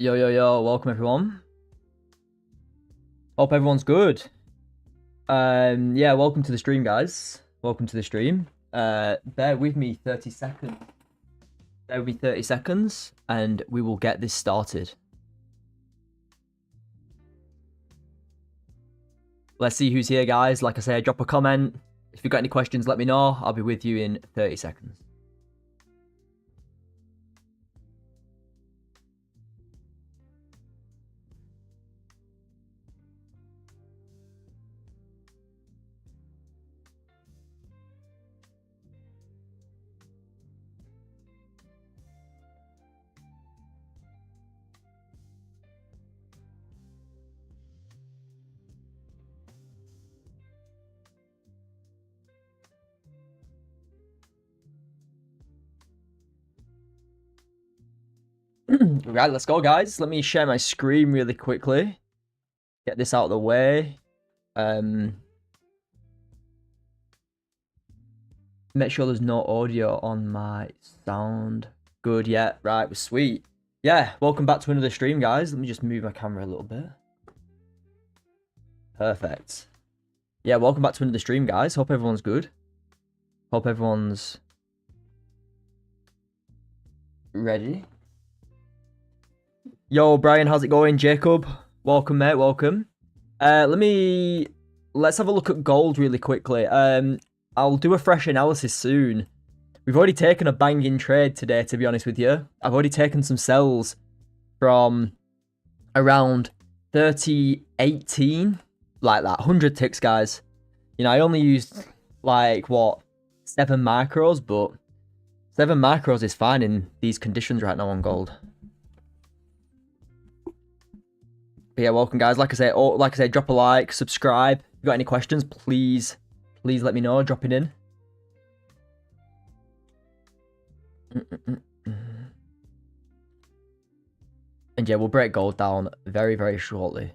Yo, yo, yo, welcome everyone. Hope everyone's good. Yeah, welcome to the stream, guys. Welcome to the stream. Bear with me 30 seconds. Bear with me 30 seconds, and we will get this started. Let's see who's here, guys. Like I said, drop a comment. If you've got any questions, let me know. I'll be with you in 30 seconds. Right, let's go, guys. Let me share my screen really quickly. Get this out of the way. Make sure there's no audio on my sound. Good, yeah, right, we're sweet. Yeah, welcome back to another stream, guys. Let me just move my camera a little bit. Perfect. Yeah, welcome back to another stream, guys. Hope everyone's good. Hope everyone's ready. Yo, Brian, how's it going? Jacob, welcome, mate, welcome. Let's have a look at gold really quickly. I'll do a fresh analysis soon. We've already taken a banging trade today, to be honest with you. I've already taken some sells from around 30.18, like that, 100 ticks, guys. You know, I only used, like, what, 7 macros, but 7 macros is fine in these conditions right now on gold. But yeah, welcome, guys. Like I say, drop a like, subscribe. If you got any questions, please let me know. Drop it in. And yeah, we'll break gold down very, very shortly.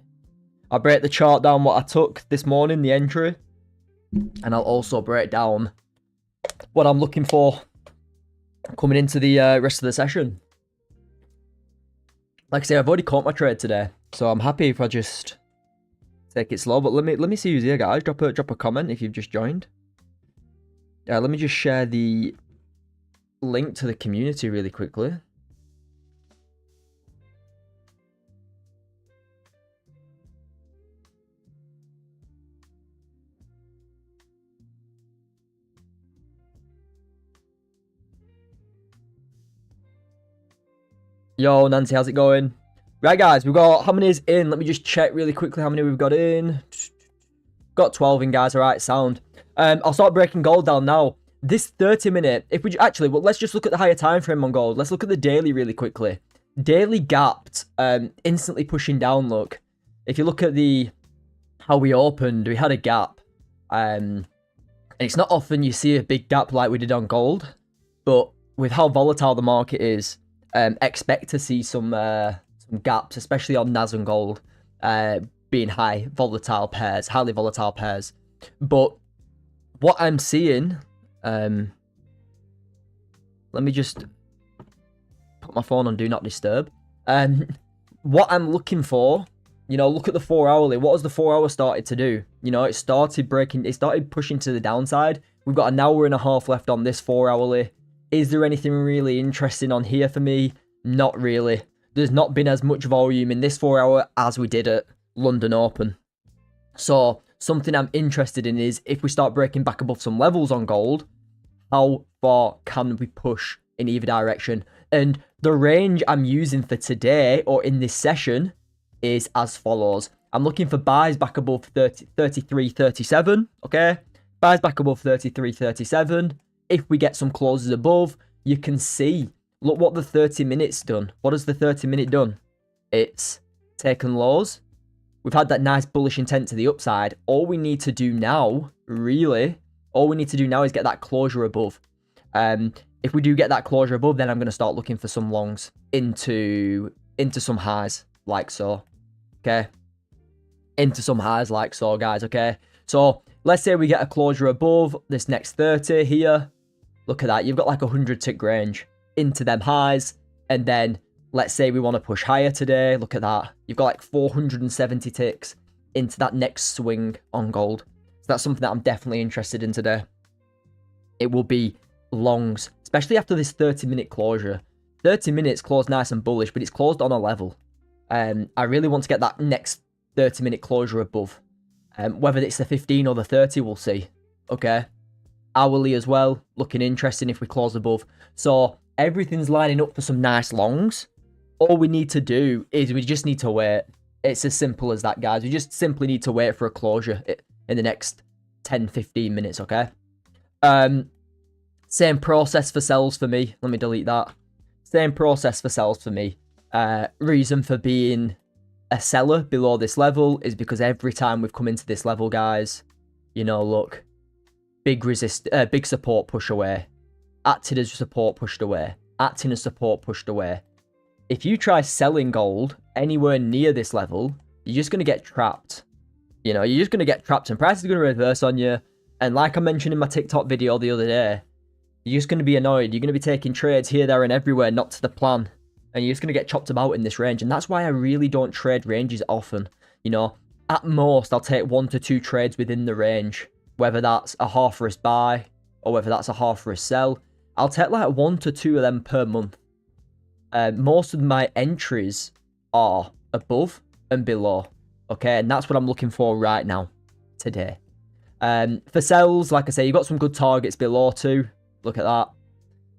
I'll break the chart down what I took this morning, the entry. And I'll also break down what I'm looking for coming into the rest of the session. Like I say, I've already caught my trade today, so I'm happy if I just take it slow. But let me see who's here, guys. Drop a comment if you've just joined. Let me just share the link to the community really quickly. Yo, Nancy, how's it going? Right, guys, we've got, how many is in? Let me just check really quickly how many we've got in. Got 12 in, guys. All right, sound. I'll start breaking gold down now. This 30-minute, if we actually, well, let's just look at the higher time frame on gold. Let's look at the daily really quickly. Daily gapped, instantly pushing down. Look, if you look at how we opened, we had a gap. And it's not often you see a big gap like we did on gold, but with how volatile the market is, expect to see some gaps, especially on NAS and gold, being highly volatile pairs. But what I'm seeing, let me just put my phone on Do Not Disturb. What I'm looking for, you know, look at the 4 hourly. What has the 4 hour started to do? You know, it started pushing to the downside. We've got an hour and a half left on this 4 hourly. Is there anything really interesting on here for me? Not really. There's not been as much volume in this 4 hour as we did at London Open. So something I'm interested in is if we start breaking back above some levels on gold, how far can we push in either direction? And the range I'm using for today or in this session is as follows. I'm looking for buys back above 33.37, okay? Buys back above 33.37. If we get some closes above, you can see, look what the 30 minutes done. What has the 30 minute done? It's taken lows. We've had that nice bullish intent to the upside. All we need to do now, really, is get that closure above. If we do get that closure above, then I'm going to start looking for some longs into some highs, like so. Okay? Into some highs, like so, guys, okay? So, let's say we get a closure above this next 30 here. Look at that. You've got like a 100 tick range into them highs. And then let's say we want to push higher today. Look at that. You've got like 470 ticks into that next swing on gold. So that's something that I'm definitely interested in today. It will be longs, especially after this 30-minute closure. 30 minutes closed nice and bullish, but it's closed on a level. I really want to get that next 30-minute closure above. Whether it's the 15 or the 30, we'll see. Okay. Hourly as well, looking interesting if we close above. So everything's lining up for some nice longs. All we need to do is we just need to wait. It's as simple as that, guys. We just simply need to wait for a closure in the next 10-15 minutes, okay? Same process for sells for me. Let me delete that. Same process for sells for me. Reason for being a seller below this level is because every time we've come into this level, guys, you know, look, big support push away. Acted as support pushed away. Acting as support pushed away. If you try selling gold anywhere near this level, you're just going to get trapped. You know, you're just going to get trapped and price is going to reverse on you. And like I mentioned in my TikTok video the other day, you're just going to be annoyed. You're going to be taking trades here, there, and everywhere, not to the plan. And you're just going to get chopped about in this range. And that's why I really don't trade ranges often. You know, at most, I'll take 1 to 2 trades within the range. Whether that's a half risk buy or whether that's a half risk sell. I'll take like 1 to 2 of them per month. Most of my entries are above and below. Okay, and that's what I'm looking for right now, today. For sells, like I say, you've got some good targets below too. Look at that.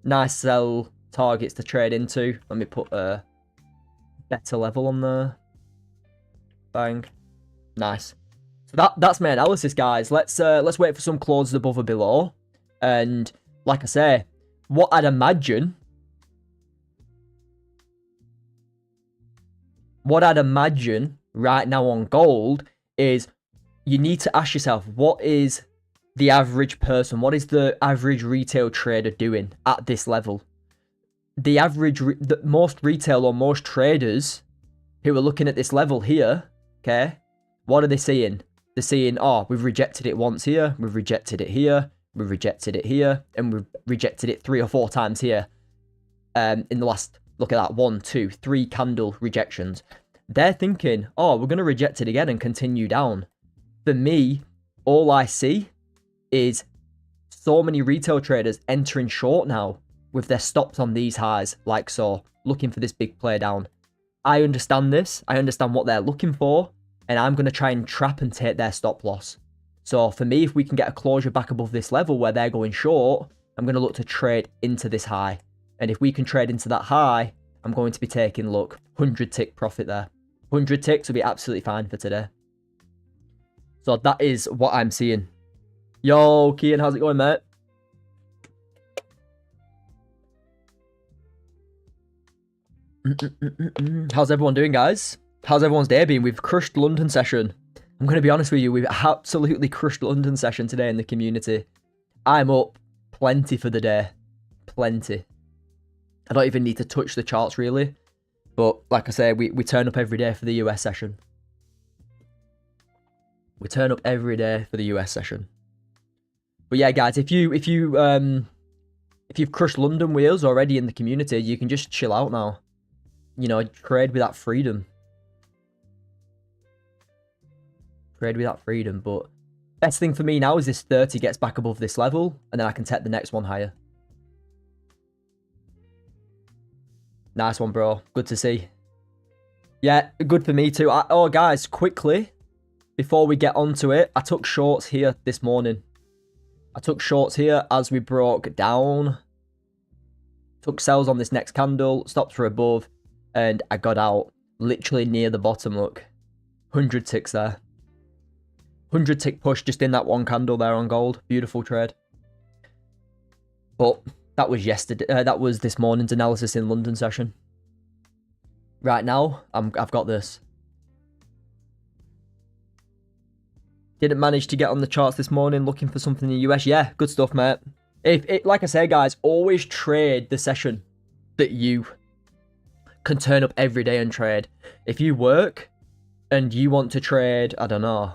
Nice sell targets to trade into. Let me put a better level on there. Bang. Nice. So that's my analysis, guys. Let's wait for some closes above or below. And like I say, what I'd imagine right now on gold is you need to ask yourself, what is the average person, what is the average retail trader doing at this level? The average, most retail or most traders who are looking at this level here, okay, what are they seeing? They're seeing, oh, we've rejected it once here, we've rejected it here, we've rejected it here, and we've rejected it 3 or 4 times here. In the last, look at that, 1, 2, 3 candle rejections. They're thinking, oh, we're going to reject it again and continue down. For me, all I see is so many retail traders entering short now with their stops on these highs, like so, looking for this big play down. I understand this. I understand what they're looking for, and I'm going to try and trap and take their stop loss. So for me, if we can get a closure back above this level where they're going short, I'm going to look to trade into this high. And if we can trade into that high, I'm going to be taking, look, 100 tick profit there. 100 ticks will be absolutely fine for today. So that is what I'm seeing. Yo, Kian, how's it going, mate? How's everyone doing, guys? How's everyone's day been? We've crushed London session. I'm going to be honest with you, we've absolutely crushed London session today in the community. I'm up plenty for the day. Plenty. I don't even need to touch the charts, really. But, like I say, we turn up every day for the US session. We turn up every day for the US session. But yeah, guys, if you've crushed London with us already in the community, you can just chill out now. You know, trade with that freedom. Trade with that freedom, but best thing for me now is this 30 gets back above this level, and then I can take the next one higher. Nice one, bro. Good to see. Yeah, good for me too. Oh, guys, quickly, before we get onto it, I took shorts here this morning. I took shorts here as we broke down. Took sells on this next candle, stops for above, and I got out literally near the bottom, look. 100 ticks there. 100 tick push just in that one candle there on gold. Beautiful trade. But that was yesterday. That was this morning's analysis in London session. Right now, I've got this. Didn't manage to get on the charts this morning looking for something in the US. Yeah, good stuff, mate. Like I say, guys, always trade the session that you can turn up every day and trade. If you work and you want to trade, I don't know,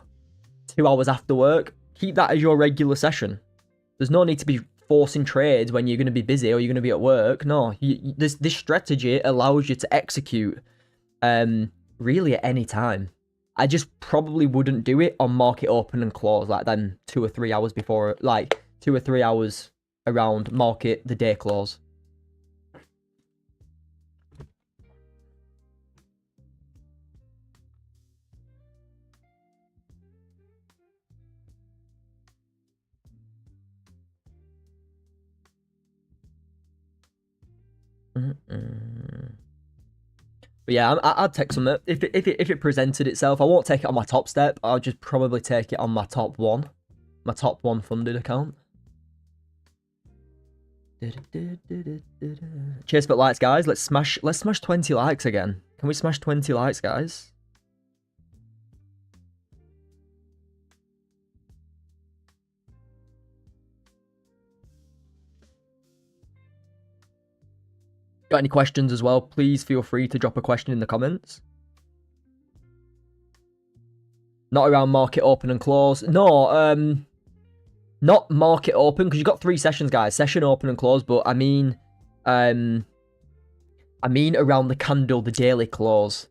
2 hours after work, keep that as your regular session. There's no need to be forcing trades when you're going to be busy or you're going to be at work. No, this strategy allows you to execute really at any time. I just probably wouldn't do it on market open and close like then 2 or 3 hours before, like 2 or 3 hours around market the day close. But yeah, I'd take some if it presented itself. I won't take it on my top step. I'll just probably take it on my top one funded account. Cheers for lights, guys. Let's smash 20 likes again. Can we smash 20 likes, guys? Got any questions as well? Please feel free to drop a question in the comments. Not around market open and close. No, not market open, because you've got 3 sessions, guys. Session open and close, but I mean around the candle, the daily close.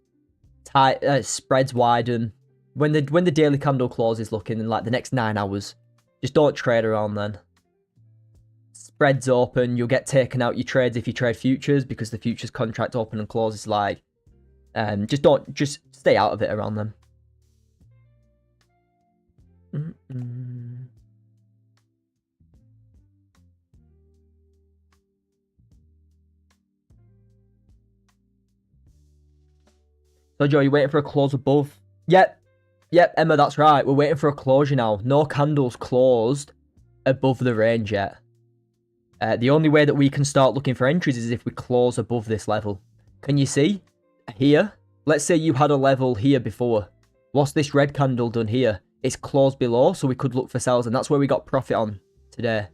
Spreads widen. When the daily candle close is looking in like the next 9 hours, just don't trade around then. Spreads open, you'll get taken out your trades if you trade futures, because the futures contract open and close is like, just stay out of it around them. So Joe, you waiting for a close above? Yep, Emma, that's right. We're waiting for a closure now. No candles closed above the range yet. The only way that we can start looking for entries is if we close above this level. Can you see? Here, let's say you had a level here before. What's this red candle done here? It's closed below, so we could look for sells, and that's where we got profit on today.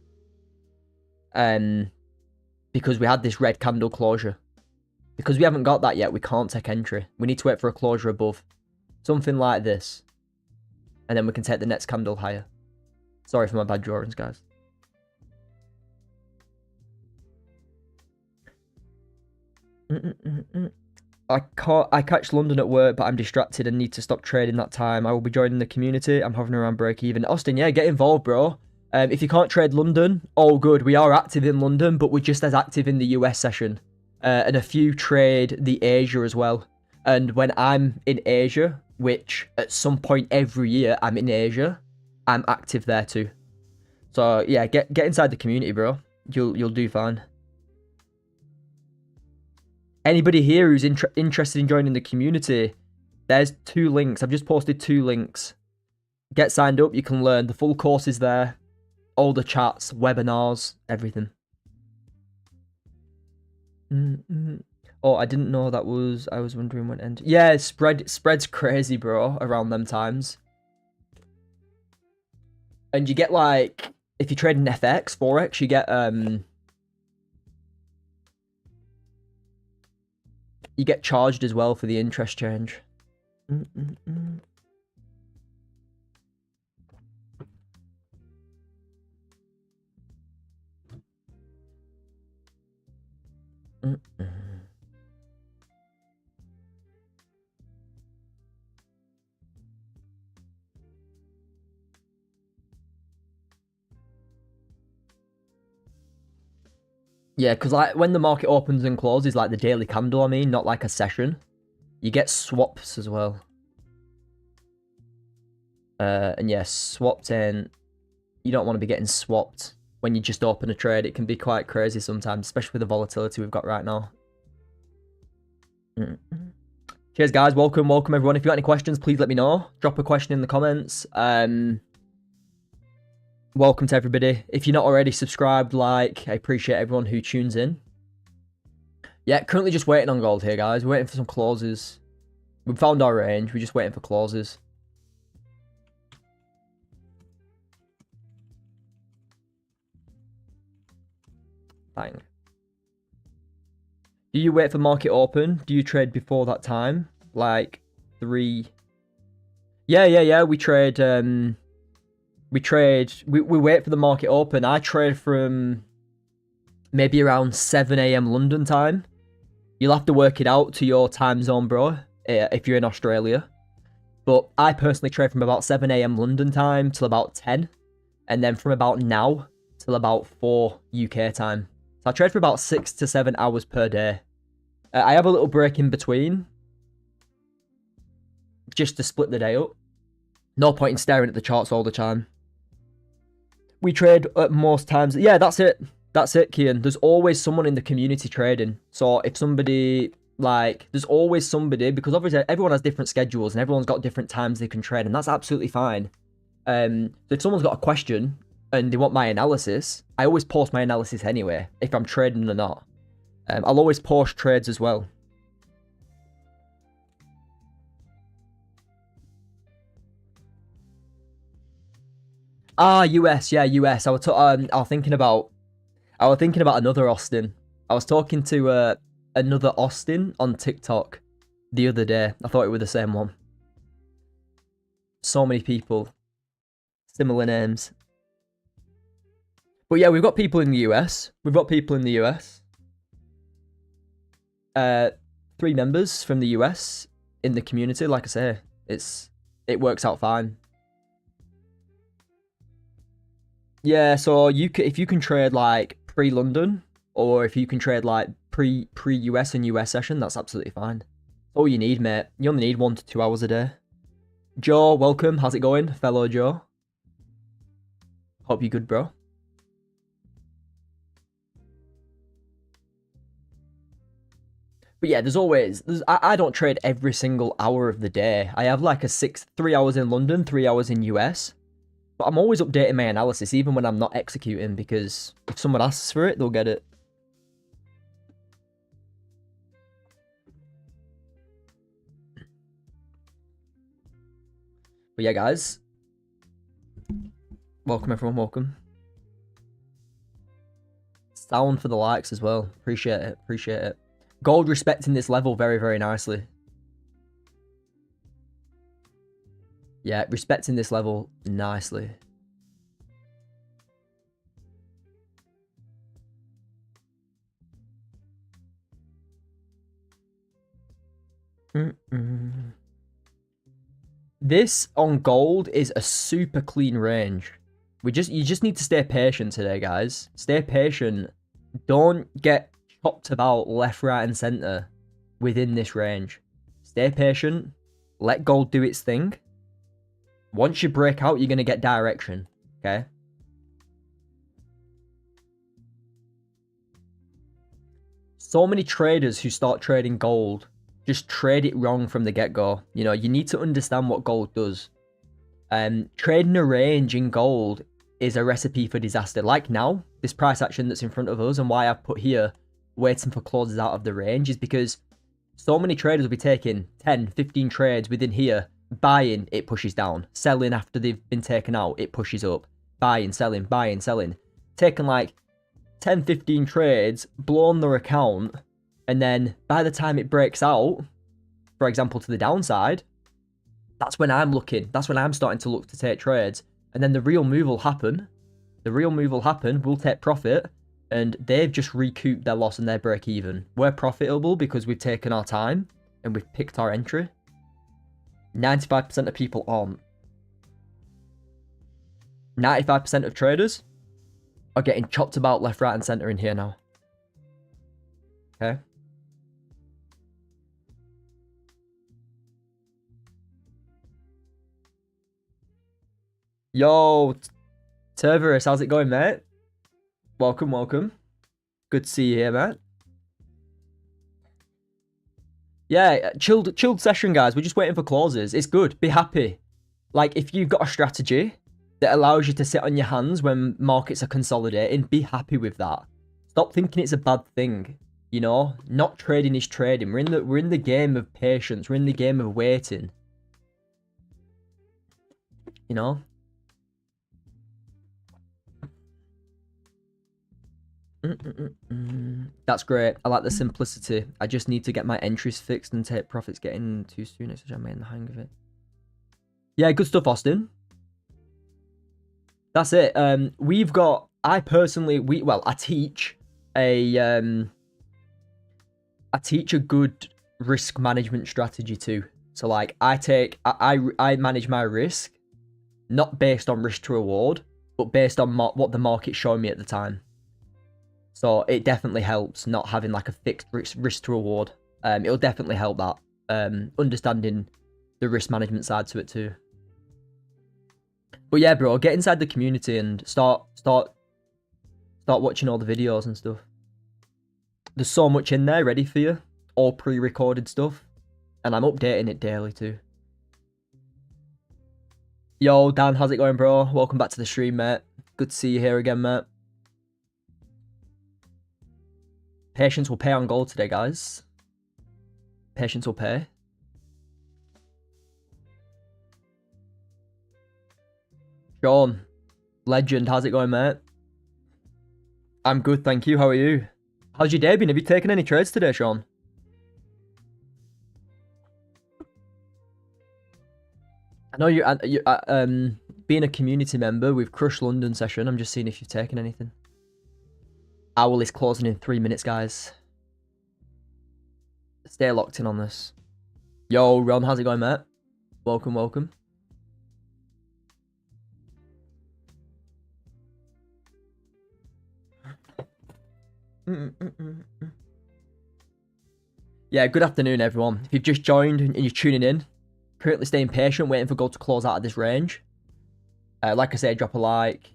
Because we had this red candle closure. Because we haven't got that yet, we can't take entry. We need to wait for a closure above. Something like this. And then we can take the next candle higher. Sorry for my bad drawings, guys. I catch London at work, but I'm distracted and need to stop trading that time. I will be joining the community. I'm hovering around break even. Austin, yeah, get involved, bro. If you can't trade London, all good. We are active in London, but we're just as active in the US session. And a few trade the Asia as well. And when I'm in Asia, which at some point every year I'm in Asia, I'm active there too. So yeah, get inside the community, bro. You'll do fine. Anybody here who's interested in joining the community, there's 2 links. I've just posted 2 links. Get signed up. You can learn. The full course is there. All the chats, webinars, everything. Oh, I didn't know that was... I was wondering when... Yeah, spread's crazy, bro, around them times. And you get, like... If you trade in FX, Forex, you get... You get charged as well for the interest change. Yeah, because like when the market opens and closes, like the daily candle, I mean, not like a session, you get swaps as well. And yes, swapped in. You don't want to be getting swapped when you just open a trade. It can be quite crazy sometimes, especially with the volatility we've got right now. Cheers, guys. Welcome everyone. If you got any questions, please let me know. Drop a question in the comments. Welcome to everybody. If you're not already subscribed, like, I appreciate everyone who tunes in. Yeah, currently just waiting on gold here, guys. We're waiting for some closes. We've found our range. We're just waiting for closes. Bang. Do you wait for market open? Do you trade before that time? Like 3... Yeah. We trade we wait for the market open. I trade from maybe around 7 a.m. London time. You'll have to work it out to your time zone, bro, if you're in Australia. But I personally trade from about 7 a.m. London time till about 10. And then from about now till about 4 UK time. So I trade for about 6 to 7 hours per day. I have a little break in between, just to split the day up. No point in staring at the charts all the time. We trade at most times. Yeah, that's it. That's it, Kian. There's always someone in the community trading. So if somebody, like, there's always somebody, because obviously everyone has different schedules and everyone's got different times they can trade, and that's absolutely fine. So if someone's got a question and they want my analysis, I always post my analysis anyway, if I'm trading or not. I'll always post trades as well. Ah, US, yeah, US. I was thinking about another Austin. I was talking to another Austin on TikTok the other day. I thought it was the same one. So many people, similar names. But yeah, we've got people in the US. 3 members from the US in the community. Like I say, it works out fine. Yeah, so if you can trade like pre-London, or if you can trade like pre-US and US session, that's absolutely fine. All you need, mate. You only need 1 to 2 hours a day. Joe, welcome. How's it going, fellow Joe? Hope you're good, bro. But yeah, I don't trade every single hour of the day. I have like 3 hours in London, 3 hours in US. But I'm always updating my analysis, even when I'm not executing, because if someone asks for it, they'll get it. But yeah, guys. Welcome, everyone. Welcome. Sound for the likes as well. Appreciate it. Appreciate it. Gold respecting this level very, very nicely. Yeah, respecting this level nicely. This on gold is a super clean range. You just need to stay patient today, guys. Stay patient. Don't get chopped about left, right, and center within this range. Stay patient. Let gold do its thing. Once you break out, you're going to get direction. Okay? So many traders who start trading gold just trade it wrong from the get-go. You know, you need to understand what gold does. Trading a range in gold is a recipe for disaster. Like now, this price action that's in front of us, and why I've put here waiting for closes out of the range, is because so many traders will be taking 10, 15 trades within here. Buying, it pushes down. Selling after they've been taken out, it pushes up. Buying, selling, selling. Taking like 10, 15 trades, blown their account, and then by the time it breaks out, for example, to the downside, that's when I'm looking. That's when I'm starting to look to take trades. And then the real move will happen. We'll take profit, and they've just recouped their loss and their break even. We're profitable because we've taken our time and we've picked our entry. 95% of people aren't. 95% of traders are getting chopped about left, right, and center in here now. Okay? Yo, Terverus, how's it going, mate? Welcome, welcome. Good to see you here, mate. Yeah, chilled session, guys. We're just waiting for closes. It's good. Be happy. Like, if you've got a strategy that allows you to sit on your hands when markets are consolidating, be happy with that. Stop thinking it's a bad thing. You know, not trading is trading. We're in the game of patience. We're in the game of waiting. You know? That's great. I like the simplicity. I just need to get my entries fixed and take profits getting too soon. It's I'm in the hang of it. Yeah, good stuff, Austin. That's it. We've got. I personally, I teach a good risk management strategy too. So like, I manage my risk, not based on risk to reward, but based on what the market's showing me at the time. So it definitely helps not having like a fixed risk to reward. It'll definitely help that. Understanding the risk management side to it too. But yeah, bro, get inside the community and start watching all the videos and stuff. There's so much in there ready for you, all pre-recorded stuff, and I'm updating it daily too. Yo, Dan, how's it going, bro? Welcome back to the stream, mate. Good to see you here again, mate. Patience will pay on gold today, guys. Patience will pay. Sean, legend, how's it going, mate? I'm good, thank you. How are you? How's your day been? Have you taken any trades today, Sean? I know you're being a community member with Crush London session. I'm just seeing if you've taken anything. Owl is closing in 3 minutes, guys. Stay locked in on this. Yo, Ron, how's it going, mate? Welcome, welcome. Yeah, good afternoon, everyone. If you've just joined and you're tuning in, currently staying patient, waiting for gold to close out of this range. Like I said, drop a like.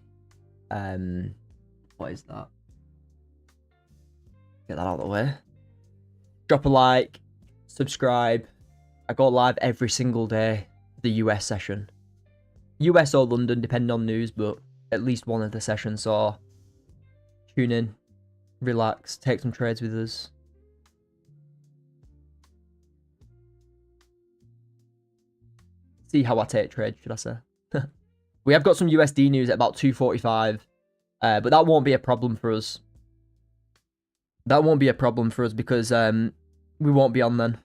What is that? Get that out of the way. Drop a like, subscribe. I go live every single day, the US session. US or London, depending on news, but at least one of the sessions. So tune in, relax, take some trades with us. See how I take trades, should I say. We have got some USD news at about 2:45, but that won't be a problem for us. That won't be a problem for us because we won't be on then.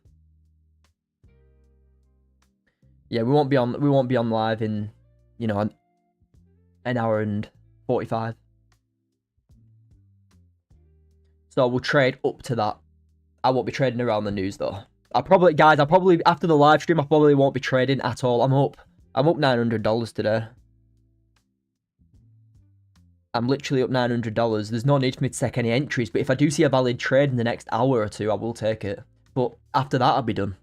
Yeah, we won't be on live in, you know, an hour and 45. So we'll trade up to that. I won't be trading around the news though. I probably after the live stream I probably won't be trading at all. I'm up $900 today. I'm literally up $900. There's no need for me to take any entries, but if I do see a valid trade in the next hour or two, I will take it. But after that, I'll be done.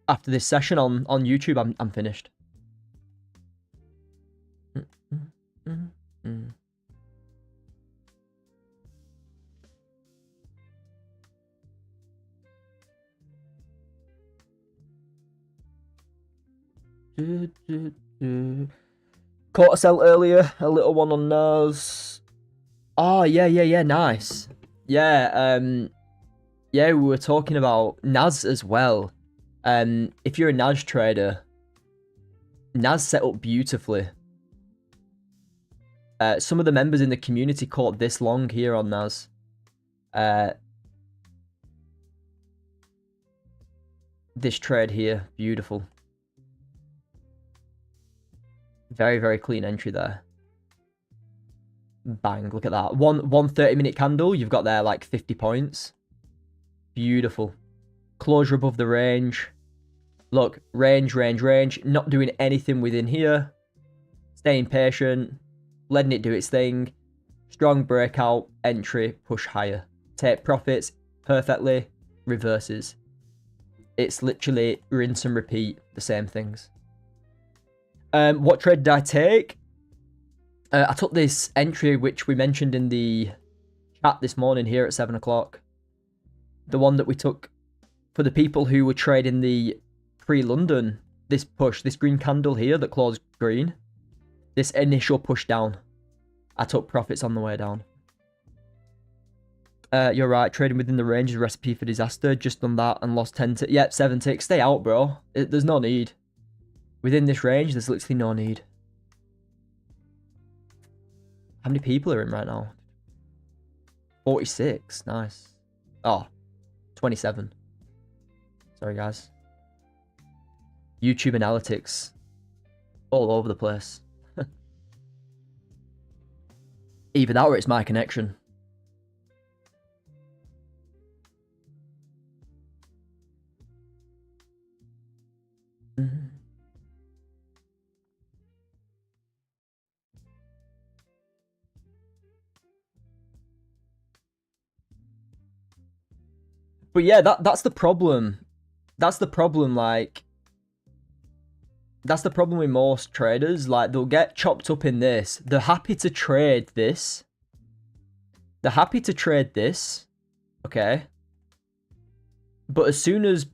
After this session on YouTube, I'm finished. Caught a sell earlier, a little one on Nas. Oh, yeah, nice. Yeah, yeah, we were talking about Nas as well. If you're a Nas trader, Nas set up beautifully. Some of the members in the community caught this long here on Nas. This trade here, beautiful. Very, very clean entry there. Bang, look at that. One 30-minute candle, you've got there like 50 points. Beautiful. Closure above the range. Look, range. Not doing anything within here. Staying patient. Letting it do its thing. Strong breakout, entry, push higher. Take profits perfectly. Reverses. It's literally rinse and repeat the same things. What trade did I take? I took this entry which we mentioned in the chat this morning here at 7 o'clock. The one that we took for the people who were trading the pre-London. This push, this green candle here that closed green. This initial push down. I took profits on the way down. You're right, trading within the range is a recipe for disaster. Just done that and lost 10 ticks. Yep, 7 ticks. Stay out, bro. There's no need. Within this range, there's literally no need. How many people are in right now? 46. Nice. Oh, 27. Sorry, guys. YouTube analytics. All over the place. Either that or it's my connection. But yeah, that's the problem. That's the problem, like... That's the problem with most traders. Like, they'll get chopped up in this. They're happy to trade this. They're happy to trade this. Okay. But as soon as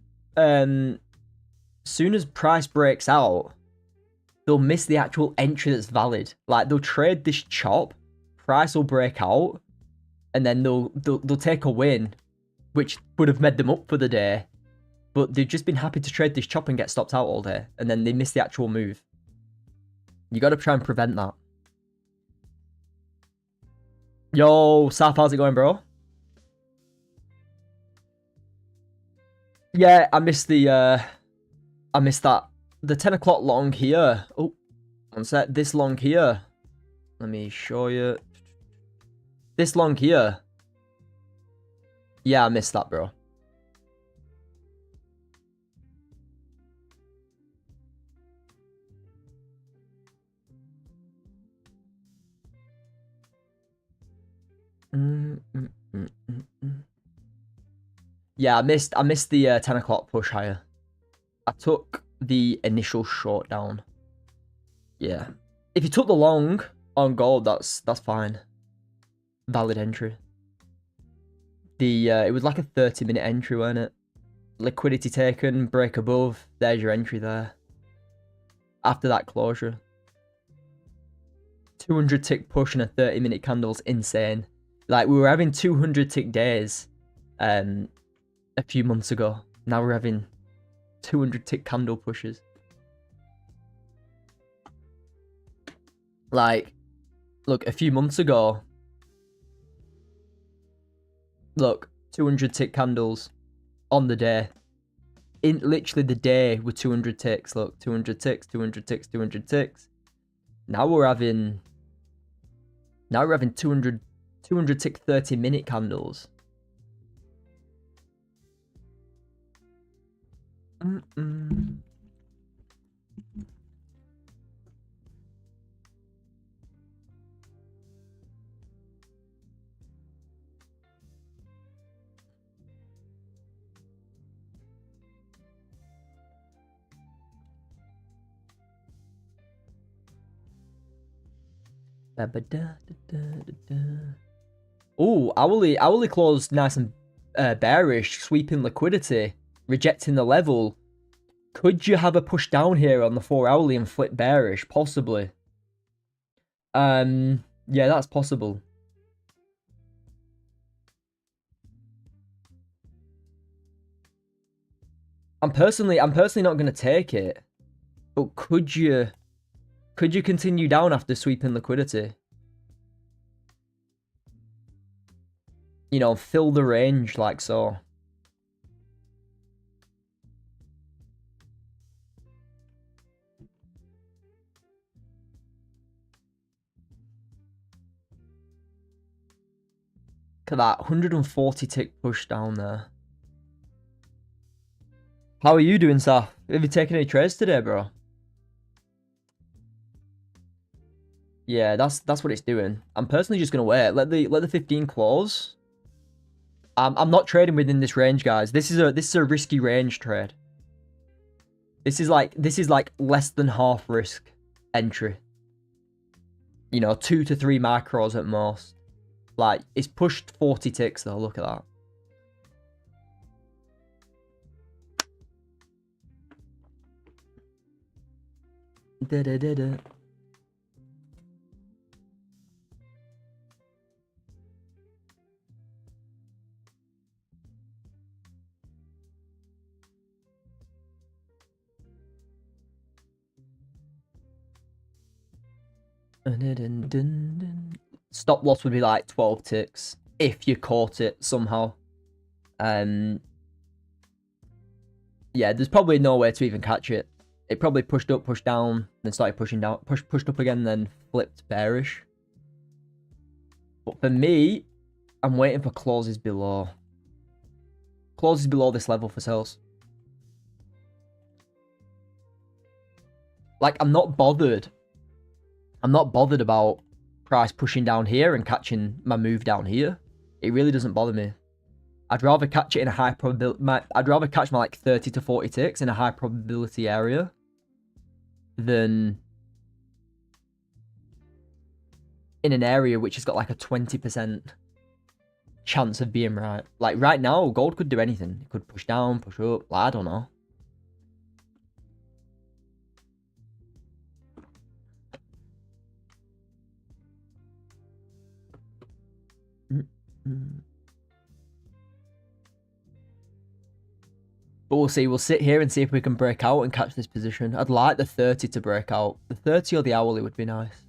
price breaks out, they'll miss the actual entry that's valid. Like, they'll trade this chop, price will break out, and then they'll take a win, which would have made them up for the day. But they've just been happy to trade this chop and get stopped out all day, and then they miss the actual move. You got to try and prevent that. Yo, Saf, how's it going, bro? Yeah, I missed that. The 10 o'clock long here. Oh, one sec. This long here. Let me show you. This long here. Yeah, I missed that, bro. Yeah, I missed the 10 o'clock push higher. I took the initial short down. Yeah. If you took the long on gold, that's fine. Valid entry. It was like a 30-minute entry, wasn't it? Liquidity taken, break above. There's your entry there. After that closure. 200 tick push and a 30-minute candle's insane. Like, we were having 200 tick days a few months ago. Now we're having 200 tick candle pushes. Like, look, a few months ago, look, 200 tick candles on the day. In literally the day with 200 ticks. Look, 200 ticks, 200 ticks, 200 ticks. Now we're having 200 tick 30-minute candles. Oh, hourly closed nice and bearish, sweeping liquidity, rejecting the level. Could you have a push down here on the 4 hourly and flip bearish? Possibly. Yeah, that's possible. I'm personally not gonna take it. But could you continue down after sweeping liquidity? You know, fill the range like so. Look at that, 140 tick push down there. How are you doing, Saf? Have you taken any trades today, bro? Yeah, that's what it's doing. I'm personally just gonna wait. Let the 15 close. I'm not trading within this range, guys. This is a risky range trade. This is like less than half risk entry. You know, 2 to 3 macros at most. Like, it's pushed 40 ticks though. Look at that. Da-da-da-da. Stop loss would be like 12 ticks if you caught it somehow. Yeah, there's probably no way to even catch it. It probably pushed up, pushed down, then started pushing down, pushed up again, then flipped bearish. But for me, I'm waiting for clauses below. Clauses below this level for sales. Like, I'm not bothered. I'm not bothered about price pushing down here and catching my move down here. It really doesn't bother me. I'd rather catch it in a high probability. I'd rather catch my like 30 to 40 ticks in a high probability area than in an area which has got like a 20% chance of being right. Like right now, gold could do anything. It could push down, push up. Like, I don't know. But we'll see. We'll sit here and see if we can break out and catch this position. I'd like the 30 to break out. The 30 or the hourly would be nice.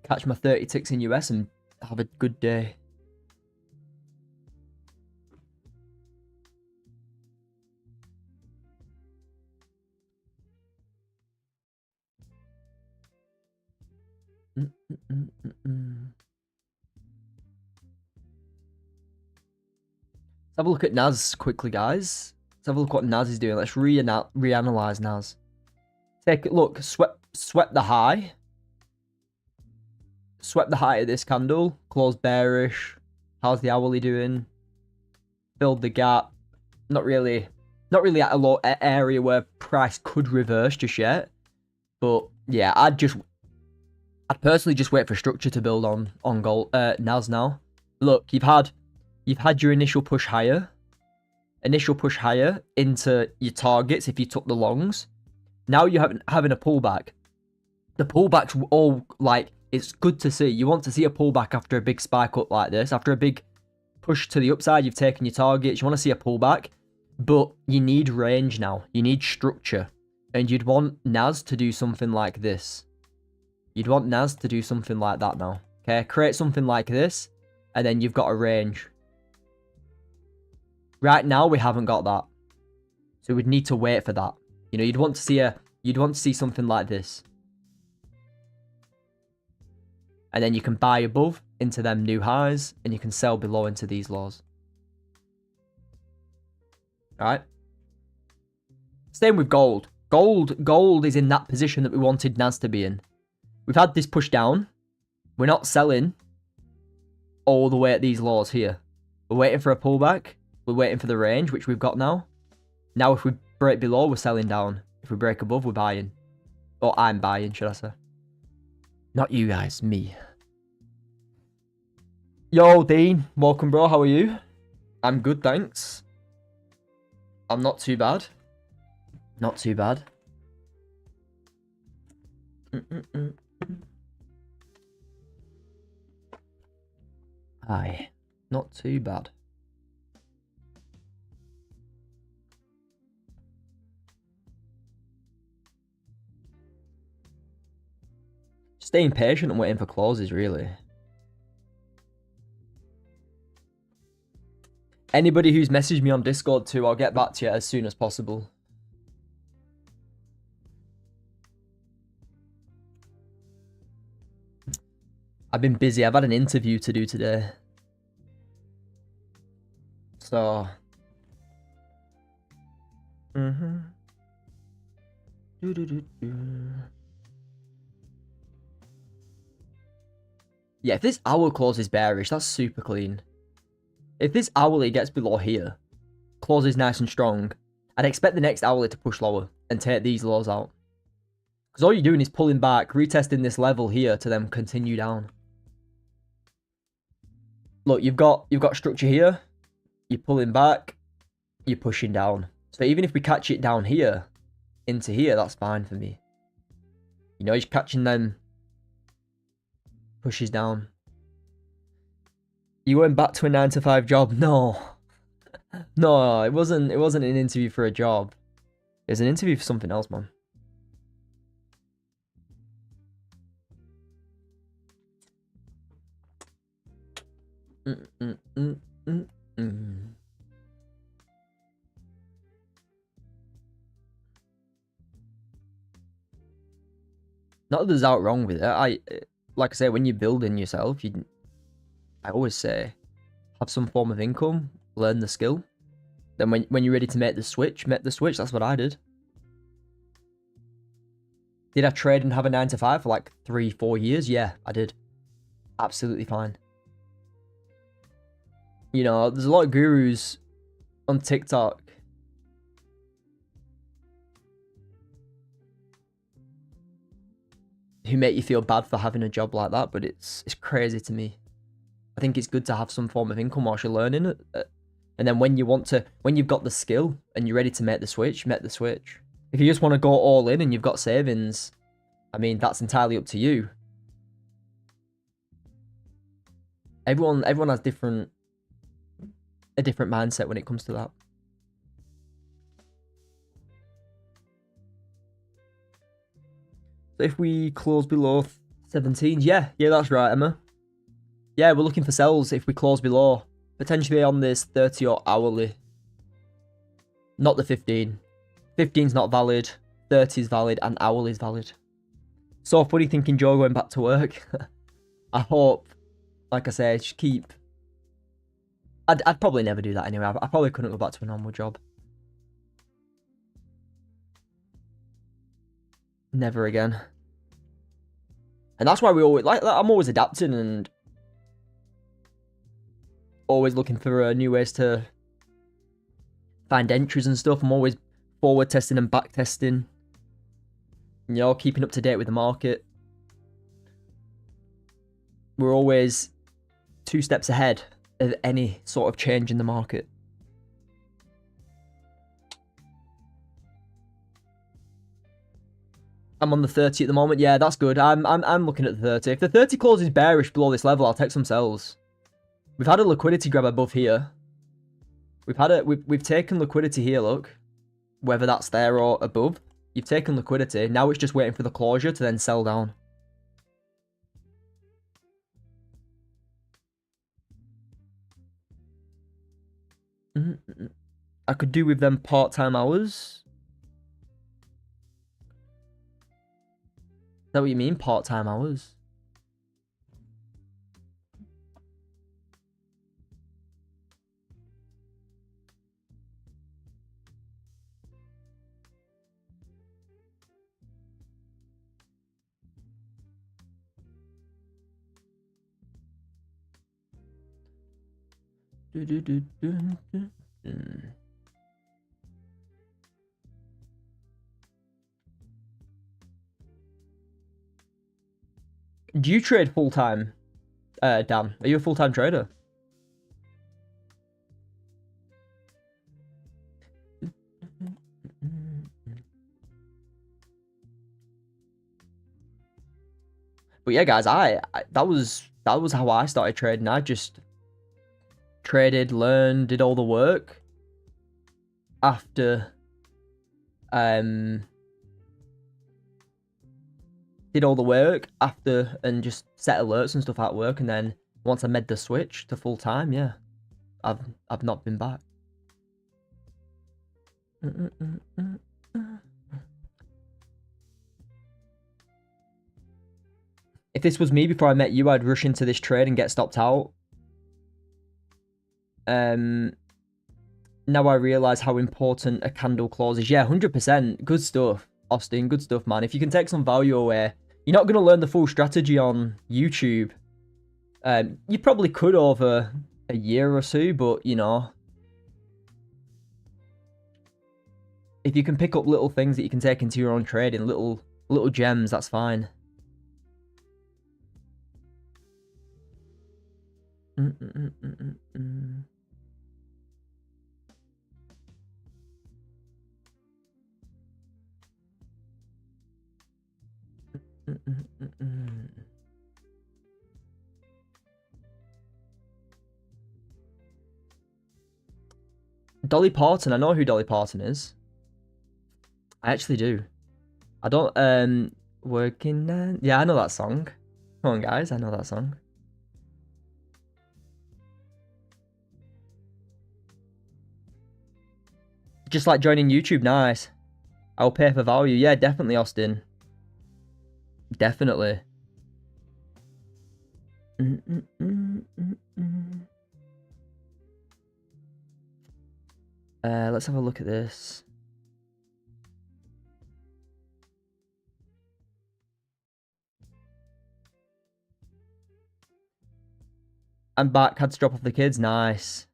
Catch my 30 ticks in US and have a good day. Let's have a look at Naz quickly, guys. Let's have a look what Naz is doing. Let's reanalyze Naz. Take a look. Swept the high. Swept the high of this candle. Closed bearish. How's the hourly doing? Filled the gap. Not really at a low area where price could reverse just yet. But yeah, I'd personally just wait for structure to build on gold Naz now. Look, you've had your initial push higher. Initial push higher into your targets if you took the longs. Now you're having a pullback. The pullback's all like, it's good to see. You want to see a pullback after a big spike up like this. After a big push to the upside, you've taken your targets. You want to see a pullback. But you need range now. You need structure. And you'd want Naz to do something like this. You'd want Naz to do something like that now. Okay, create something like this. And then you've got a range. Right now, we haven't got that. So we'd need to wait for that. You know, you'd want to see something like this. And then you can buy above into them new highs. And you can sell below into these lows. Alright. Same with gold. Gold is in that position that we wanted Naz to be in. We've had this push down. We're not selling all the way at these lows here. We're waiting for a pullback. We're waiting for the range, which we've got now. Now, if we break below, we're selling down. If we break above, we're buying. Or I'm buying, should I say. Not you guys, me. Yo, Dean. Welcome, bro. How are you? I'm good, thanks. I'm not too bad. Not too bad. Aye. Not too bad. Staying patient and waiting for clauses, really. Anybody who's messaged me on Discord too, I'll get back to you as soon as possible. I've been busy. I've had an interview to do today. So. Yeah, if this hour close is bearish, that's super clean. If this hourly gets below here, close is nice and strong, I'd expect the next hourly to push lower and take these lows out. Because all you're doing is pulling back, retesting this level here to then continue down. Look, you've got structure here, you're pulling back, you're pushing down. So even if we catch it down here, into here, that's fine for me. You know, you're catching them pushes down. You went back to a 9-to-5 job? No. No, it wasn't an interview for a job. It was an interview for something else, man. Not that there's out wrong with it. Like I say, when you're building yourself, I always say, have some form of income, learn the skill. Then when you're ready to make the switch, make the switch. That's what I did. Did I trade and have a 9 to 5 for like 3-4 years? Yeah, I did. Absolutely fine. You know, there's a lot of gurus on TikTok who make you feel bad for having a job like that, but it's crazy to me. I think it's good to have some form of income whilst you're learning it. And then when you've got the skill and you're ready to make the switch, make the switch. If you just want to go all in and you've got savings, I mean, that's entirely up to you. Everyone has a different mindset when it comes to that. So if we close below 17, yeah, that's right, Emma. Yeah, we're looking for sells if we close below. Potentially on this 30 or hourly. Not the 15. 15's not valid. 30 is valid and hourly is valid. So funny thinking Joe going back to work. I hope, like I say, just keep... I'd probably never do that anyway. I probably couldn't go back to a normal job. Never again. And that's why we always... I'm always adapting and... always looking for new ways to find entries and stuff. I'm always forward testing and back testing. You know, keeping up to date with the market. We're always 2 steps ahead of any sort of change in the market. I'm on the 30 at the moment. Yeah, that's good. I'm looking at the 30. If the 30 closes bearish below this level, I'll take some sells. We've had a liquidity grab above here. We've taken liquidity here, look. Whether that's there or above. You've taken liquidity. Now it's just waiting for the closure to then sell down. I could do with them part-time hours. Is that what you mean? Part-time hours? Do you trade full-time, Dan? Are you a full-time trader? But yeah, guys, that was how I started trading. I just traded, learned, did all the work after and just set alerts and stuff at work, and then once I made the switch to full time, yeah, I've not been back. If this was me before I met you, I'd rush into this trade and get stopped out. Now I realise how important a candle close is. Yeah, 100%. Good stuff, Austin. Good stuff, man. If you can take some value away, you're not going to learn the full strategy on YouTube. You probably could over a year or so, but, you know, if you can pick up little things that you can take into your own trading, little gems, that's fine. Dolly Parton, I know who Dolly Parton is. I actually do. I don't, working on... Yeah, I know that song. Come on, guys, I know that song. Just like joining YouTube, nice. I'll pay for value. Yeah, definitely, Austin. Definitely. Let's have a look at this. I'm back. Had to drop off the kids. Nice.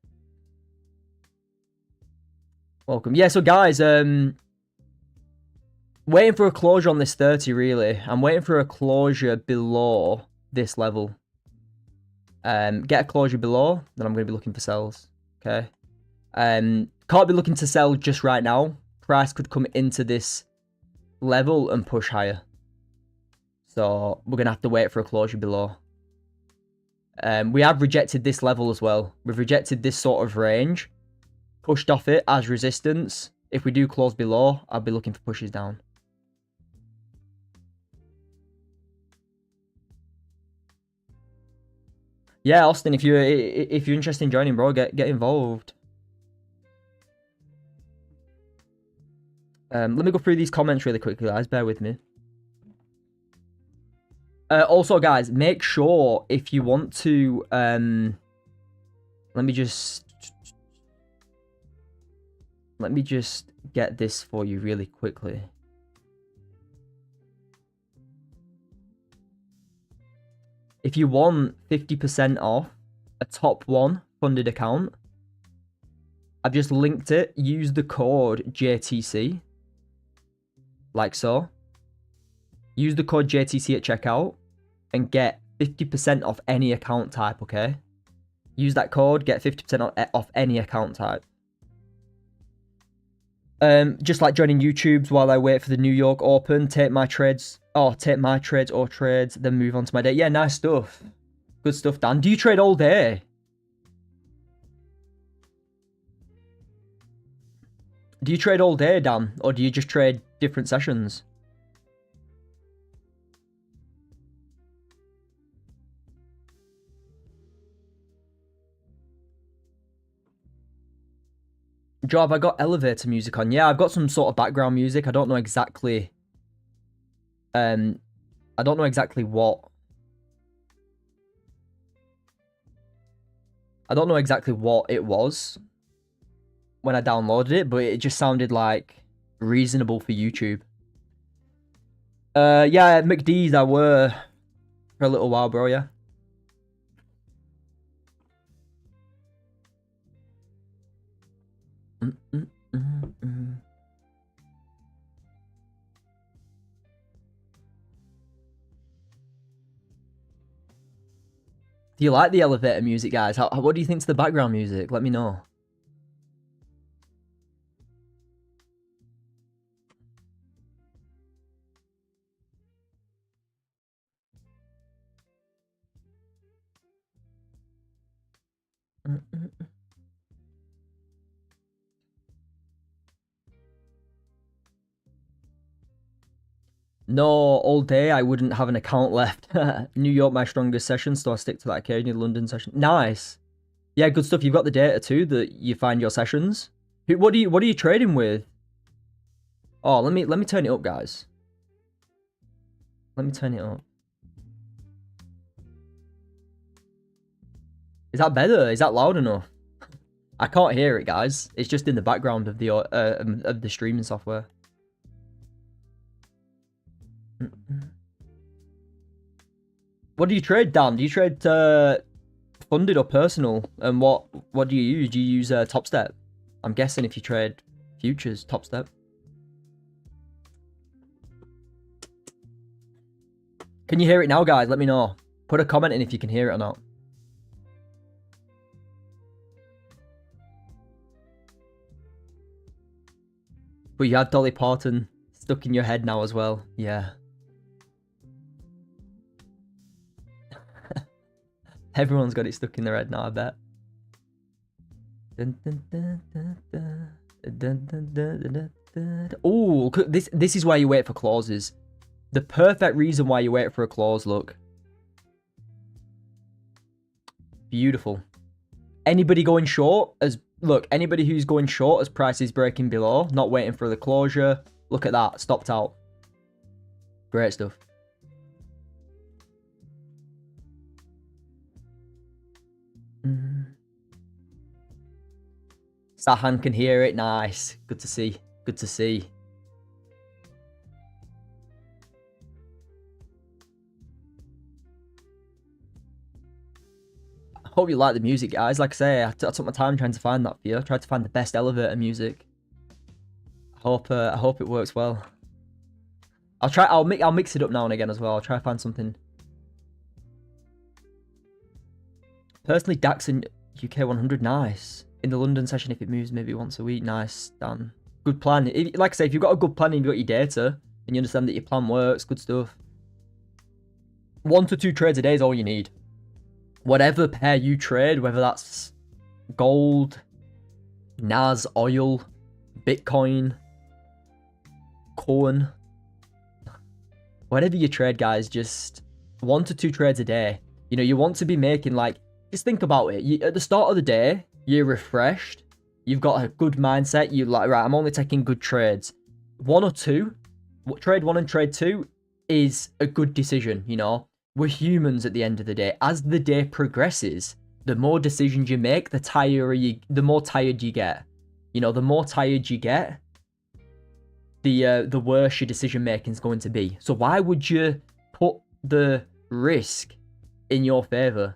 Welcome. Yeah, so guys, waiting for a closure on this 30, really. I'm waiting for a closure below this level. Get a closure below, then I'm going to be looking for sells. Okay. Can't be looking to sell just right now. Price could come into this level and push higher. So we're going to have to wait for a closure below. We have rejected this level as well. We've rejected this sort of range. Pushed off it as resistance. If we do close below, I'll be looking for pushes down. Yeah, Austin, if you're interested in joining, bro, get involved. Let me go through these comments really quickly, guys. Bear with me. Also, guys, make sure if you want to... Let me just get this for you really quickly. If you want 50% off a top 1 funded account, I've just linked it. Use the code JTC. Like so. Use the code JTC at checkout and get 50% off any account type, okay? Use that code, get 50% off any account type. Just like joining YouTube's while I wait for the New York Open, take my trades or trades, then move on to my day. Yeah, nice stuff. Good stuff, Dan. Do you trade all day? Do you trade all day, Dan? Or do you just trade different sessions? Joe, have I got elevator music on? Yeah, I've got some sort of background music. I don't know exactly... I don't know exactly what... I don't know exactly what it was when I downloaded it, but it just sounded like reasonable for YouTube. Yeah, McD's I were for a little while, bro, yeah. Do you like the elevator music, guys? What do you think to the background music? Let me know. No, all day I wouldn't have an account left. New York, my strongest session, so I stick to that occasionally. London session. Nice. Yeah, good stuff. You've got the data too that you find your sessions. What are you trading with? Oh, let me turn it up, guys. Let me turn it up. Is that better? Is that loud enough? I can't hear it, guys. It's just in the background of the streaming software. What do you trade, Dan? Do you trade funded or personal? And what do you use? Do you use Top Step? I'm guessing if you trade futures, Top Step. Can you hear it now, guys? Let me know. Put a comment in if you can hear it or not. But you have Dolly Parton stuck in your head now as well. Yeah. Everyone's got it stuck in their head now, I bet. Oh, this is why you wait for clauses. The perfect reason why you wait for a clause, look. Beautiful. Anybody going short look, anybody who's going short as price is breaking below, not waiting for the closure. Look at that, stopped out. Great stuff. Sahan can hear it. Nice. Good to see. Good to see. I hope you like the music, guys. Like I say, I took my time trying to find that for you. I tried to find the best elevator music. I hope it works well. I'll mix it up now and again as well. I'll try to find something. Personally, Dax in UK 100, nice. In the London session, if it moves maybe once a week, nice, Dan. Good plan. Like I say, if you've got a good plan and you've got your data, and you understand that your plan works, good stuff. 1 to 2 trades a day is all you need. Whatever pair you trade, whether that's gold, NAS, oil, Bitcoin, corn, whatever you trade, guys, just 1 to 2 trades a day. You know, you want to be making, like, just think about it. At the start of the day, you're refreshed. You've got a good mindset. You're like, right, I'm only taking good trades. 1 or 2, trade 1 and trade 2 is a good decision, you know. We're humans at the end of the day. As the day progresses, the more decisions you make, the more tired you get. You know, the more tired you get, the worse your decision making is going to be. So why would you put the risk in your favor?